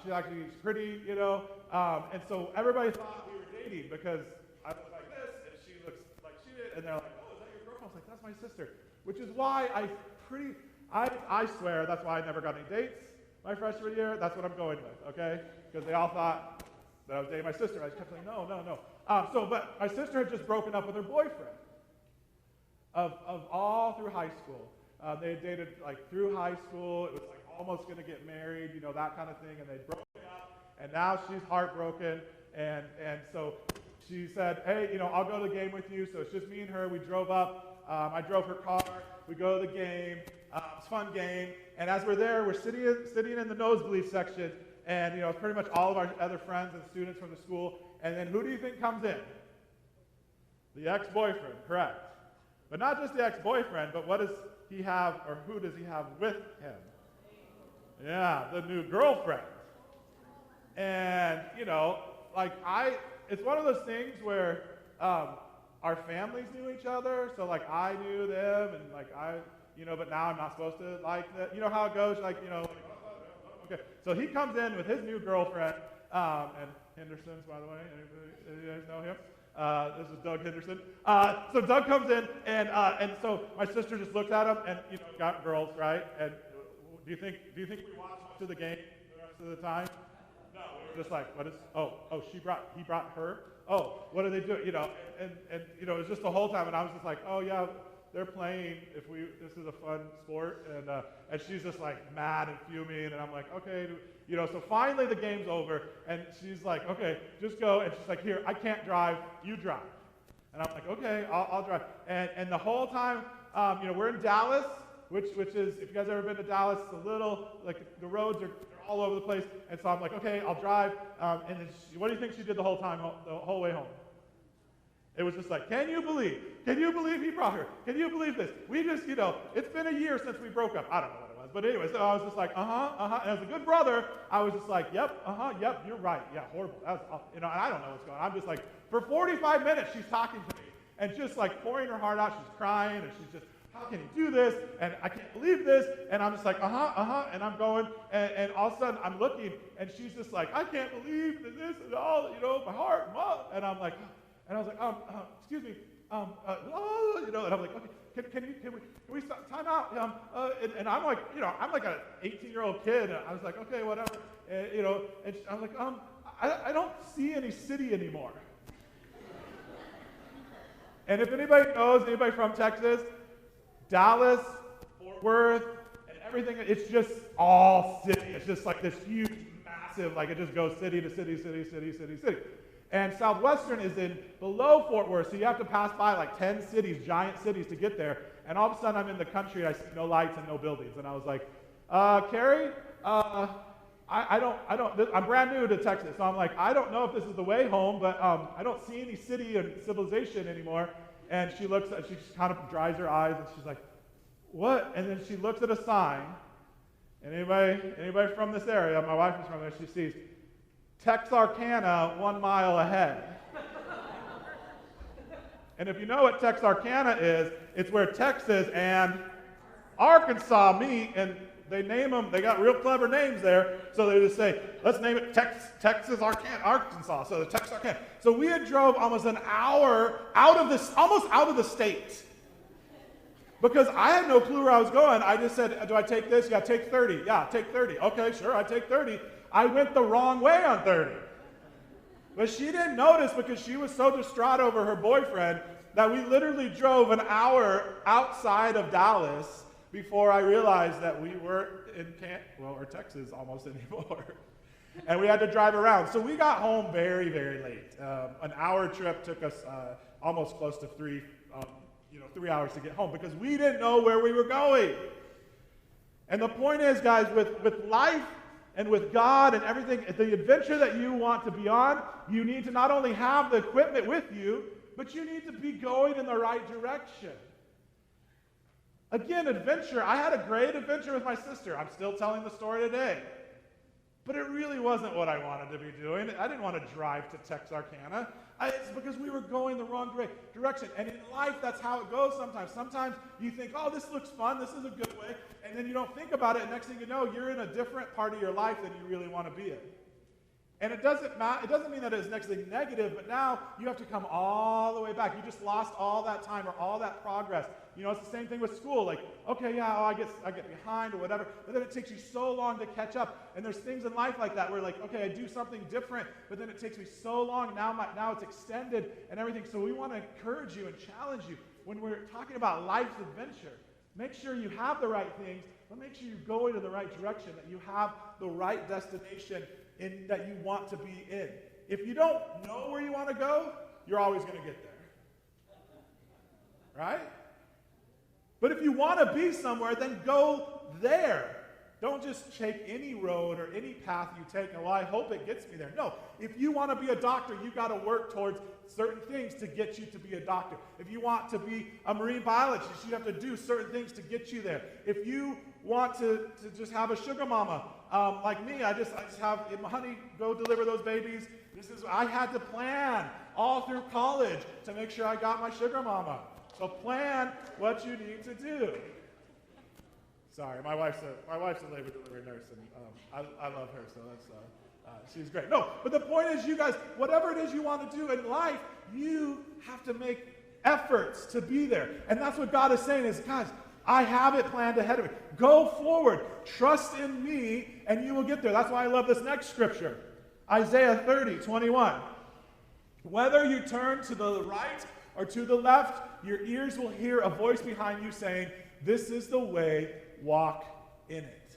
she's pretty, you know. And so everybody thought we were dating because I look like this and she looks like she did. And they're like, oh, is that your girl? I was like, that's my sister. Which is why I swear that's why I never got any dates. My freshman year, that's what I'm going with, okay? Because they all thought that I was dating my sister. I kept saying, no. But my sister had just broken up with her boyfriend of all through high school. They had dated like through high school. It was like almost going to get married, you know, that kind of thing. And they broke up, and now she's heartbroken. And so she said, hey, you know, I'll go to the game with you. So it's just me and her. We drove up. I drove her car. We go to the game. It's a fun game. And as we're there, we're sitting in the nosebleed section, and you know, it's pretty much all of our other friends and students from the school. And then who do you think comes in? The ex-boyfriend, correct. But not just the ex-boyfriend, but what does he have, or who does he have with him? Yeah, the new girlfriend. And you know, it's one of those things where our families knew each other, so like I knew them, and like but now I'm not supposed to like that. You know how it goes, okay. So he comes in with his new girlfriend, and Henderson's, by the way. Anybody, you guys know him? This is Doug Henderson. So Doug comes in, and so my sister just looks at him, and got girls, right? And do you think we watched much of the game the rest of the time? No, we were just like, what is? He brought her. Oh, what are they doing? And it was just the whole time, and I was just like, oh yeah. They're playing. This is a fun sport, and she's just like mad and fuming, and I'm like, okay, So finally the game's over, and she's like, okay, just go. And she's like, here, I can't drive, you drive. And I'm like, okay, I'll drive. And the whole time, we're in Dallas, which is, if you guys ever been to Dallas, it's a little like the roads are all over the place. And so I'm like, okay, I'll drive. And then what do you think she did the whole time, the whole way home? It was just like, can you believe he brought her? Can you believe this? We just, it's been a year since we broke up. I don't know what it was. But anyway, so I was just like, And as a good brother, I was just like, yep, you're right. Yeah, horrible. That was, and I don't know what's going on. I'm just like, for 45 minutes, she's talking to me and just like pouring her heart out. She's crying and she's just, how can he do this? And I can't believe this. And I'm just like, and I'm going, and all of a sudden I'm looking, and she's just like, I can't believe this and all, my heart, Mom. And I'm like, and I was like, excuse me, and I'm like, okay, can we stop, time out? And I'm like, I'm like an 18-year-old kid, and I was like, okay, whatever, and I'm like, I don't see any city anymore. And if anybody from Texas, Dallas, Fort Worth, and everything, it's just all city. It's just like this huge, massive, like it just goes city to city, city, city, city, city. And Southwestern is below Fort Worth, so you have to pass by like 10 cities, giant cities, to get there. And all of a sudden, I'm in the country, and I see no lights and no buildings. And I was like, Carrie, I'm brand new to Texas, so I'm like, I don't know if this is the way home, but I don't see any city and civilization anymore. And she kind of dries her eyes, and she's like, what? And then she looks at a sign. And anybody from this area, my wife is from there, she sees, Texarkana 1 mile ahead. And if you know what Texarkana is, it's where Texas and Arkansas meet, and they name them, they got real clever names there, so they just say, let's name it Texas Arkansas, so the Texas Arkansas. So we had drove almost an hour almost out of the state. Because I had no clue where I was going. I just said, do I take this? Yeah, take 30. Yeah, take 30. Okay, sure, I take 30. I went the wrong way on 30. But she didn't notice because she was so distraught over her boyfriend that we literally drove an hour outside of Dallas before I realized that we weren't in Texas almost anymore. And we had to drive around. So we got home very, very late. An hour trip took us almost close to 3 hours to get home because we didn't know where we were going. And the point is, guys, with life and with God and everything, the adventure that you want to be on, you need to not only have the equipment with you, but you need to be going in the right direction. Again, adventure. I had a great adventure with my sister. I'm still telling the story today. But it really wasn't what I wanted to be doing. I didn't want to drive to Texarkana. It's because we were going the wrong direction. And in life, that's how it goes sometimes. Sometimes you think, oh, this looks fun. This is a good way. And then you don't think about it. And next thing you know, you're in a different part of your life than you really want to be in. And it doesn't mean that it's necessarily negative, but now you have to come all the way back. You just lost all that time or all that progress. You know, it's the same thing with school. Like, okay, yeah, I get behind or whatever, but then it takes you so long to catch up. And there's things in life like that where, like, okay, I do something different, but then it takes me so long. Now it's extended and everything. So we want to encourage you and challenge you when we're talking about life's adventure. Make sure you have the right things, but make sure you go into the right direction, that you have the right destination that you want to be in. If you don't know where you want to go, you're always going to get there. Right? But if you want to be somewhere, then go there. Don't just take any road or any path you take, and well, I hope it gets me there. No, if you want to be a doctor, you got to work towards certain things to get you to be a doctor. If you want to be a marine biologist, you have to do certain things to get you there. If you want to just have a sugar mama, like me, I just have, honey, go deliver those babies. I had to plan all through college to make sure I got my sugar mama. So plan what you need to do. Sorry, my wife's a labor delivery nurse, and I love her, so that's she's great. No, but the point is, you guys, whatever it is you want to do in life, you have to make efforts to be there. And that's what God is saying is, guys, I have it planned ahead of me. Go forward. Trust in me, and you will get there. That's why I love this next scripture. Isaiah 30:21. Whether you turn to the right or to the left, your ears will hear a voice behind you saying, this is the way, walk in it.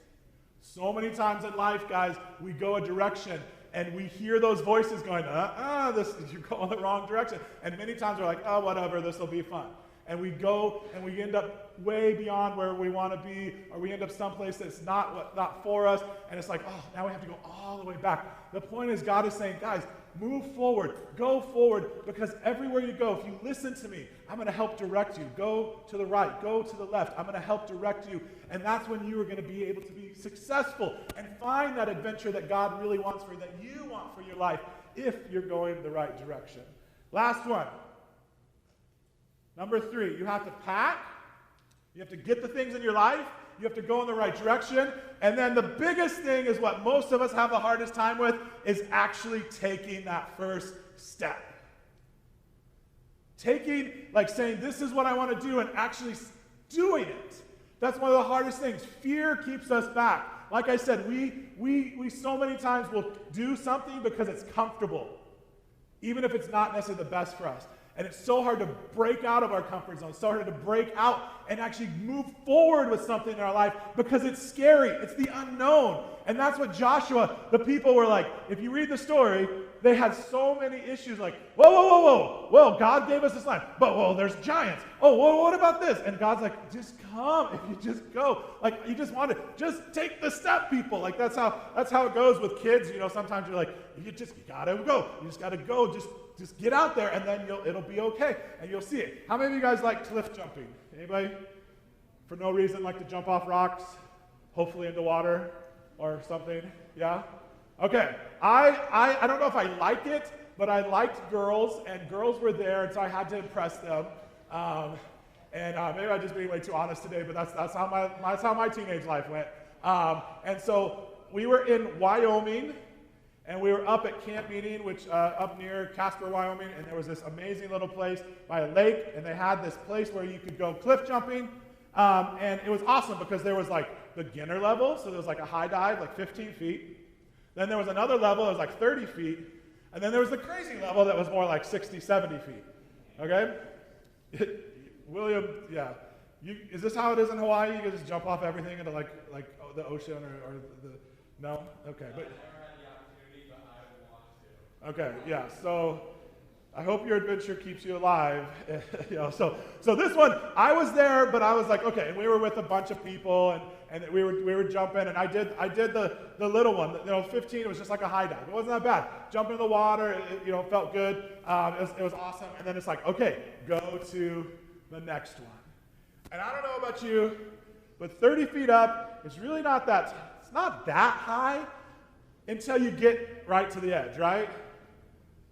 So many times in life, guys, we go a direction, and we hear those voices going, you're going the wrong direction. And many times we're like, oh, whatever, this will be fun. And we go and we end up way beyond where we want to be, or we end up someplace that's not for us, and it's like, oh, now we have to go all the way back. The point is, God is saying, guys, move forward, go forward, because everywhere you go, if you listen to me, I'm going to help direct you. Go to the right, go to the left. I'm going to help direct you, and that's when you are going to be able to be successful and find that adventure that God really wants for you, that you want for your life, if you're going the right direction. Last one. Number 3, you have to pack. You have to get the things in your life. You have to go in the right direction. And then the biggest thing is what most of us have the hardest time with is actually taking that first step. Taking, like saying, this is what I want to do, and actually doing it. That's one of the hardest things. Fear keeps us back. Like I said, we so many times will do something because it's comfortable, even if it's not necessarily the best for us. And it's so hard to break out of our comfort zone. It's so hard to break out and actually move forward with something in our life because it's scary. It's the unknown. And that's what Joshua, the people were like. If you read the story, they had so many issues like, whoa. Well, God gave us this land. But, whoa, there's giants. Oh, whoa, what about this? And God's like, just come. If you just go. Like, you just want to, just take the step, people. Like, that's how it goes with kids. You know, sometimes you're like, you gotta go. You just gotta go. Just get out there, and then it'll be okay, and you'll see it. How many of you guys like cliff jumping? Anybody? For no reason, like to jump off rocks, hopefully into water or something? Yeah? Okay. I don't know if I like it, but I liked girls, and girls were there, and so I had to impress them. And maybe I'm just being way too honest today, but that's how my teenage life went. And so we were in Wyoming, and we were up at camp meeting, which up near Casper, Wyoming, and there was this amazing little place by a lake, and they had this place where you could go cliff jumping, and it was awesome because there was like beginner level, so there was like a high dive, like 15 feet. Then there was another level that was like 30 feet, and then there was the crazy level that was more like 60, 70 feet. Okay? William, yeah. Is this how it is in Hawaii? You can just jump off everything into like the ocean or the no? Okay, but okay, yeah. So I hope your adventure keeps you alive. So this one, I was there, but I was like, okay, and we were with a bunch of people, and we were jumping, and I did the little one. 15. It was just like a high dive. It wasn't that bad. Jump in the water, it felt good. It was awesome. And then it's like, okay, go to the next one. And I don't know about you, but 30 feet up, it's really not that. It's not that high until you get right to the edge, right?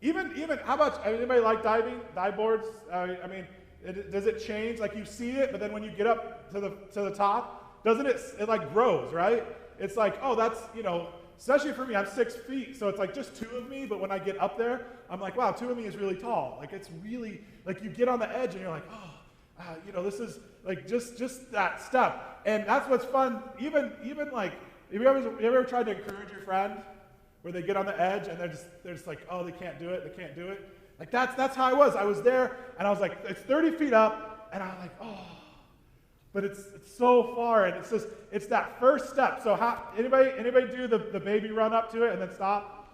Even how about anybody like diving, dive boards? Does it change? Like you see it, but then when you get up to the top, doesn't it like grows, right? It's like, oh, that's, especially for me, I'm 6 feet, so it's like just two of me, but when I get up there, I'm like, wow, two of me is really tall. Like it's really, like you get on the edge and you're like, oh, this is like just that step. And that's what's fun, even like, have you ever tried to encourage your friend where they get on the edge and they're just like, oh, they can't do it. Like that's how I was. I was there and I was like, it's 30 feet up, and I'm like, oh, but it's so far, and it's that first step. So anybody do the baby run up to it and then stop?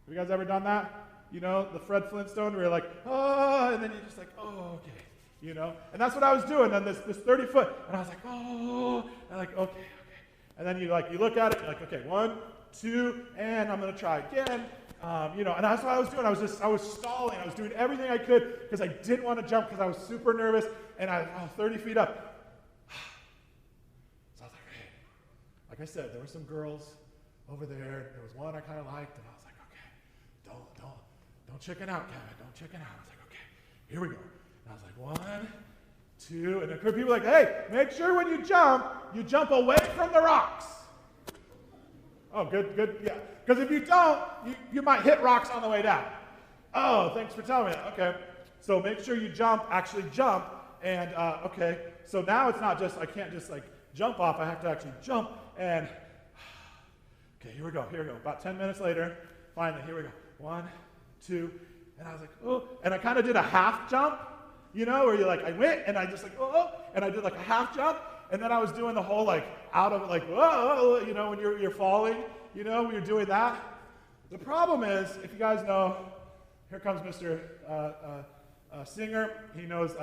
Have you guys ever done that? The Fred Flintstone where you're like, oh, and then you're just like, oh, okay. And that's what I was doing on this 30 foot, and I was like, oh, and like, okay. And then you look at it, you're like, okay, 1, 2, and I'm gonna try again, and that's what I was doing. I was stalling. I was doing everything I could because I didn't want to jump because I was super nervous, and 30 feet up. So I was like, hey, like I said, there were some girls over there. There was one I kind of liked, and I was like, okay, don't chicken out, Kevin. Don't chicken out. I was like, okay, here we go. And I was like, 1, 2, and then people were like, hey, make sure when you jump away from the rocks. Oh, good, yeah. Because if you don't, you might hit rocks on the way down. Oh, thanks for telling me that. Okay, so make sure you actually jump, and okay. So now it's not just, I can't just like jump off, I have to actually jump, and okay, here we go. About 10 minutes later, finally, here we go. 1, 2, and I was like, oh, and I kind of did a half jump. Where you're like, I went, and I just like, oh, and I did like a half jump, and then I was doing the whole like, out of like, whoa, when you're falling, when you're doing that. The problem is, if you guys know, here comes Mr. Singer, he knows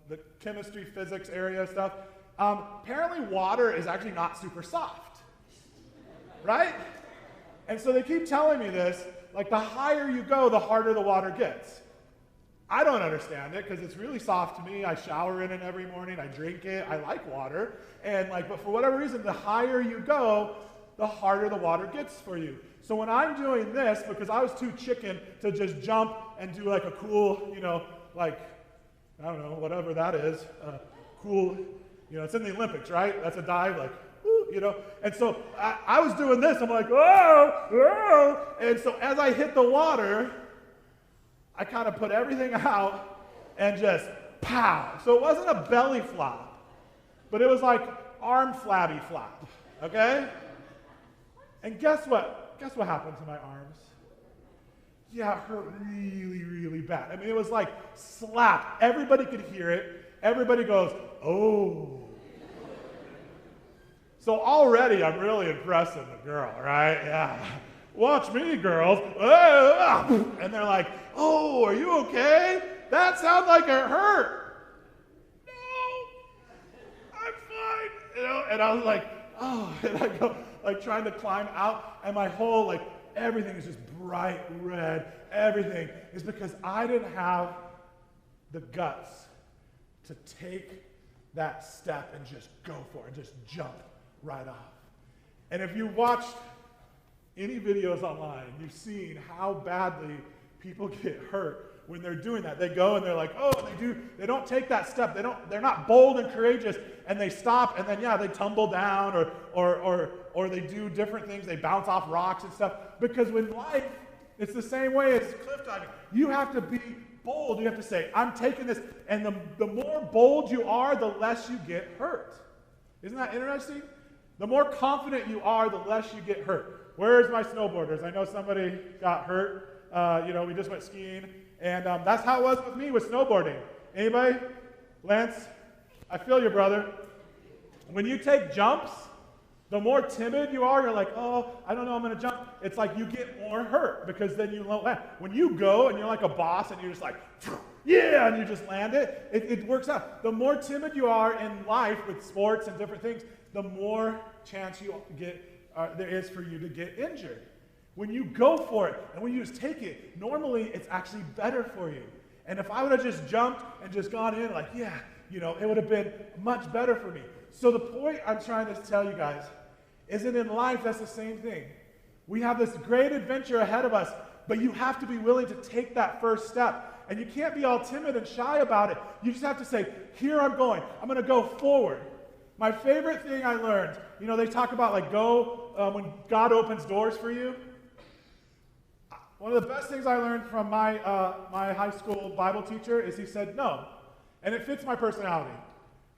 the chemistry, physics area stuff. Apparently water is actually not super soft, right? And so they keep telling me this, like the higher you go, the harder the water gets. I don't understand it because it's really soft to me. I shower in it every morning. I drink it. I like water. But for whatever reason, the higher you go, the harder the water gets for you. So when I'm doing this, because I was too chicken to just jump and do like a cool, I don't know, whatever that is, cool, it's in the Olympics, right? That's a dive, like, woo, And so I was doing this. I'm like, whoa. And so as I hit the water, I kind of put everything out and just pow. So it wasn't a belly flop, but it was like arm flabby flop, okay? And guess what? Guess what happened to my arms? Yeah, it hurt really, really bad. I mean, it was like slap. Everybody could hear it. Everybody goes, oh. So already I'm really impressing the girl, right? Yeah. Watch me, girls. And they're like, oh, are you okay? That sounds like it hurt. No, I'm fine. And I was like, oh, and I go, like trying to climb out, and my whole, like, everything is just bright red. Everything is because I didn't have the guts to take that step and just go for it, and just jump right off. And if you watched any videos online, you've seen how badly people get hurt when they're doing that. They go and they're like, oh, they don't take that step. They're not bold and courageous, and they stop, and then they tumble down or they do different things. They bounce off rocks and stuff. Because with life, it's the same way as cliff diving. You have to be bold. You have to say, I'm taking this. And the more bold you are, the less you get hurt. Isn't that interesting? The more confident you are, the less you get hurt. Where's my snowboarders? I know somebody got hurt. We just went skiing. And that's how it was with me with snowboarding. Anybody? Lance? I feel you, brother. When you take jumps, the more timid you are, you're like, oh, I don't know, I'm going to jump. It's like you get more hurt because then you won't land. When you go and you're like a boss and you're just like, yeah, and you just land it, it works out. The more timid you are in life with sports and different things, the more chance you get there is for you to get injured. When you go for it and when you just take it, normally it's actually better for you. And if I would have just jumped and just gone in like, yeah, it would have been much better for me. So the point I'm trying to tell you guys is that in life, that's the same thing. We have this great adventure ahead of us, but you have to be willing to take that first step. And you can't be all timid and shy about it. You just have to say, here I'm going. I'm going to go forward. My favorite thing I learned, they talk about when God opens doors for you. One of the best things I learned from my high school Bible teacher is he said, no. And it fits my personality.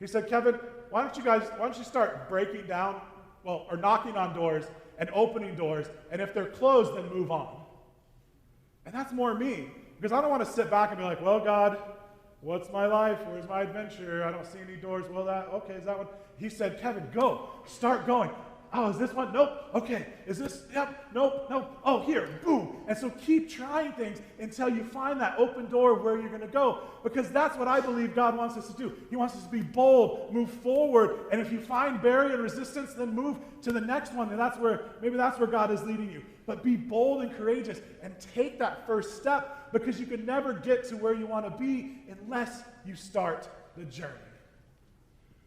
He said, Kevin, why don't you start breaking down, or knocking on doors and opening doors, and if they're closed, then move on. And that's more me, because I don't want to sit back and be like, well, God, what's my life? Where's my adventure? I don't see any doors. Well, okay, is that one? He said, Kevin, go. Start going. Oh, is this one? Nope. Okay. Is this? Yep. Nope. Nope. Oh, here. Boom. And so keep trying things until you find that open door where you're going to go. Because that's what I believe God wants us to do. He wants us to be bold, move forward. And if you find barrier and resistance, then move to the next one. And maybe that's where God is leading you. But be bold and courageous and take that first step, because you can never get to where you want to be unless you start the journey.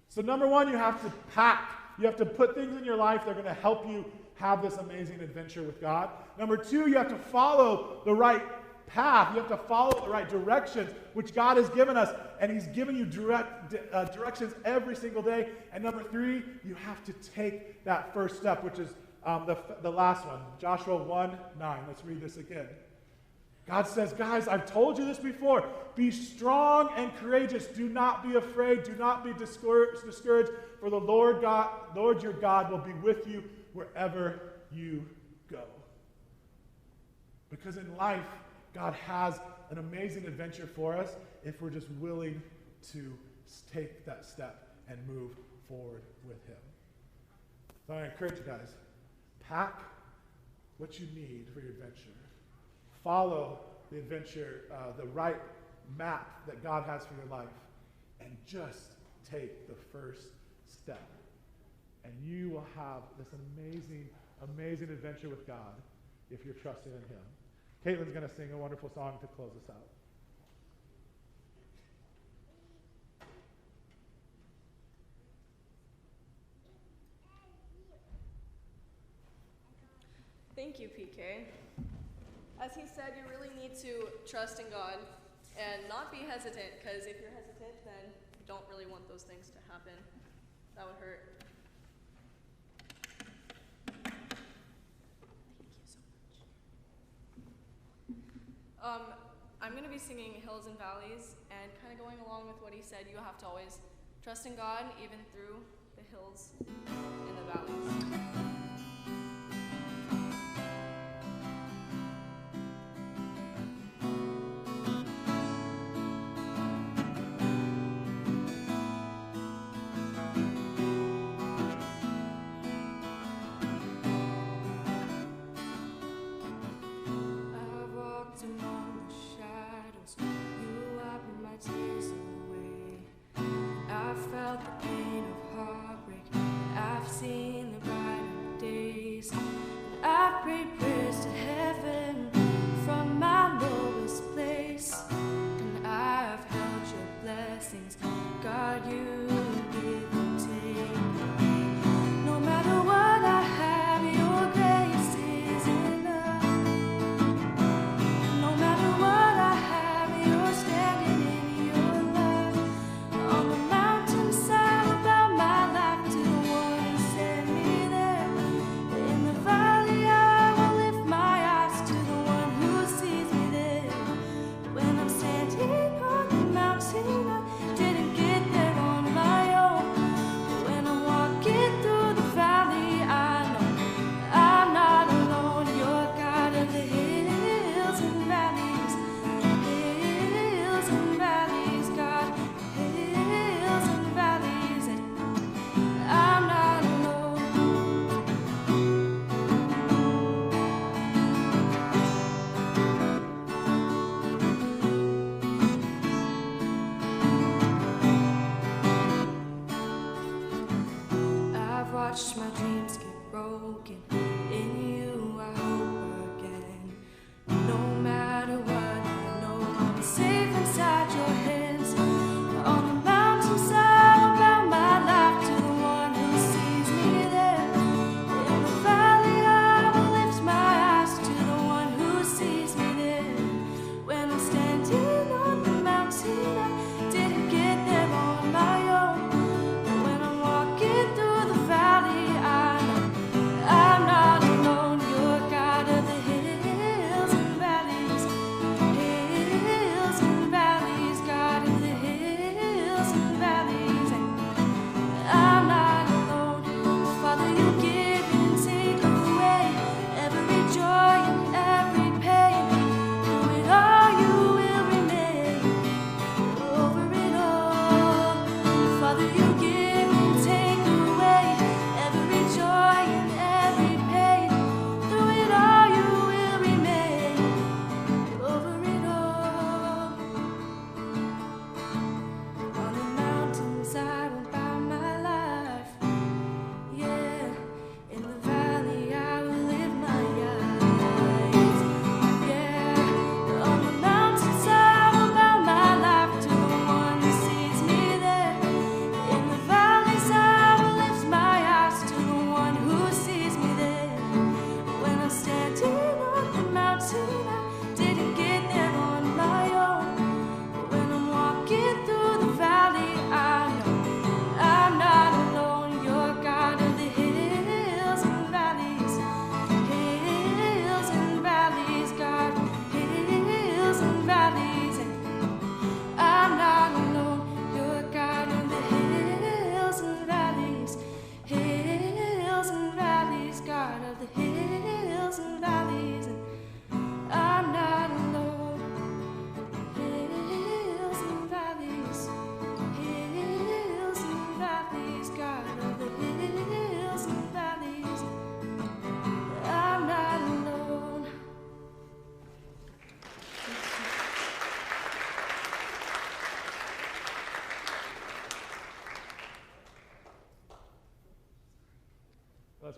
So number one, you have to pack. You have to put things in your life that are going to help you have this amazing adventure with God. Number two, you have to follow the right path. You have to follow the right directions, which God has given us, and He's given you directions every single day. And number three, you have to take that first step, which is the last one, Joshua 1:9. Let's read this again. God says, guys, I've told you this before. Be strong and courageous. Do not be afraid. Do not be discouraged, for the Lord your God will be with you wherever you go. Because in life, God has an amazing adventure for us if we're just willing to take that step and move forward with Him. So I encourage you guys, pack what you need for your adventure. Follow the adventure, the right map that God has for your life, and just take the first step. And you will have this amazing, amazing adventure with God if you're trusting in Him. Caitlin's going to sing a wonderful song to close us out.
Thank you, PK. As he said, you really need to trust in God and not be hesitant, because if you're hesitant, then you don't really want those things to happen. That would hurt. I'm going to be singing Hills and Valleys, and kind of going along with what he said, you have to always trust in God, even through the hills and the valleys.
Tears away. I've felt the pain of heartbreak. I've seen the bright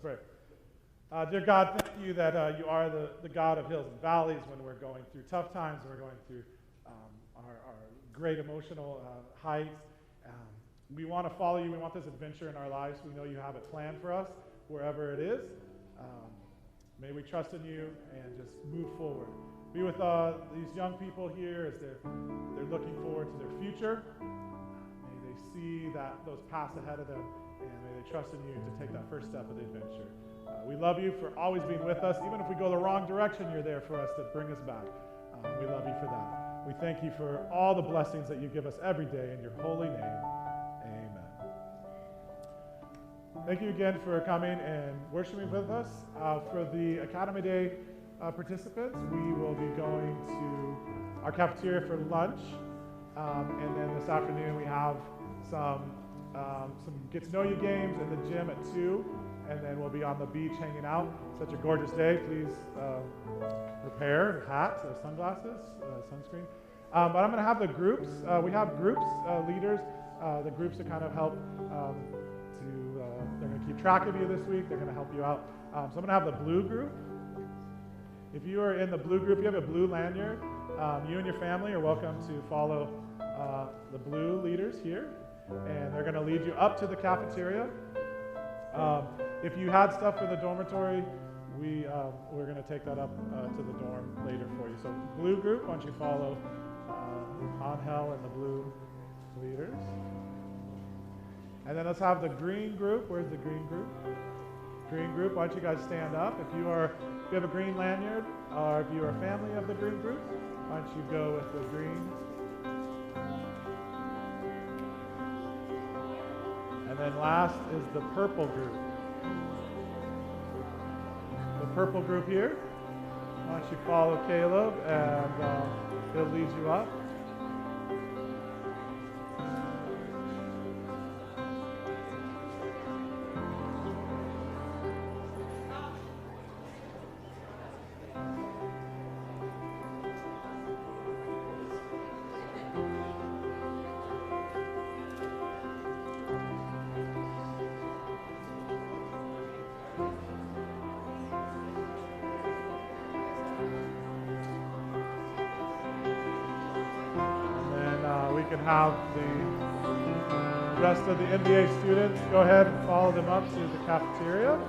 pray. Dear God, thank you that you are the God of hills and valleys when we're going through tough times, when we're going through our great emotional heights. We want to follow you. We want this adventure in our lives. We know you have it planned for us, wherever it is. May we trust in you and just move forward. Be with these young people here as they're looking forward to their future. May they see those paths ahead of them, and may they trust in you to take that first step of the adventure. We love you for always being with us. Even if we go the wrong direction, you're there for us to bring us back. We love you for that. We thank you for all the blessings that you give us every day in your holy name. Amen. Thank you again for coming and worshiping with us. For the Academy Day participants, we will be going to our cafeteria for lunch. And then this afternoon we have some get to know you games in the gym at 2. And then we'll be on the beach hanging out. Such a gorgeous day. Please prepare hats, sunglasses, sunscreen. But I'm going to have the groups. We have groups, leaders, the groups to kind of help they're going to keep track of you this week. They're going to help you out. So I'm going to have the blue group. If you are in the blue group, you have a blue lanyard. You and your family are welcome to follow the blue leaders here. And they're going to lead you up to the cafeteria. If you had stuff for the dormitory, we're going to take that up to the dorm later for you. So blue group, why don't you follow Angel and the blue leaders. And then let's have the green group. Where's the green group? Green group, why don't you guys stand up? If you have a green lanyard, or if you are a family of the green group, why don't you go with the green? And then last is the purple group. The purple group here. Why don't you follow Caleb and he'll lead you up. Have the rest of the NBA students go ahead and follow them up to the cafeteria.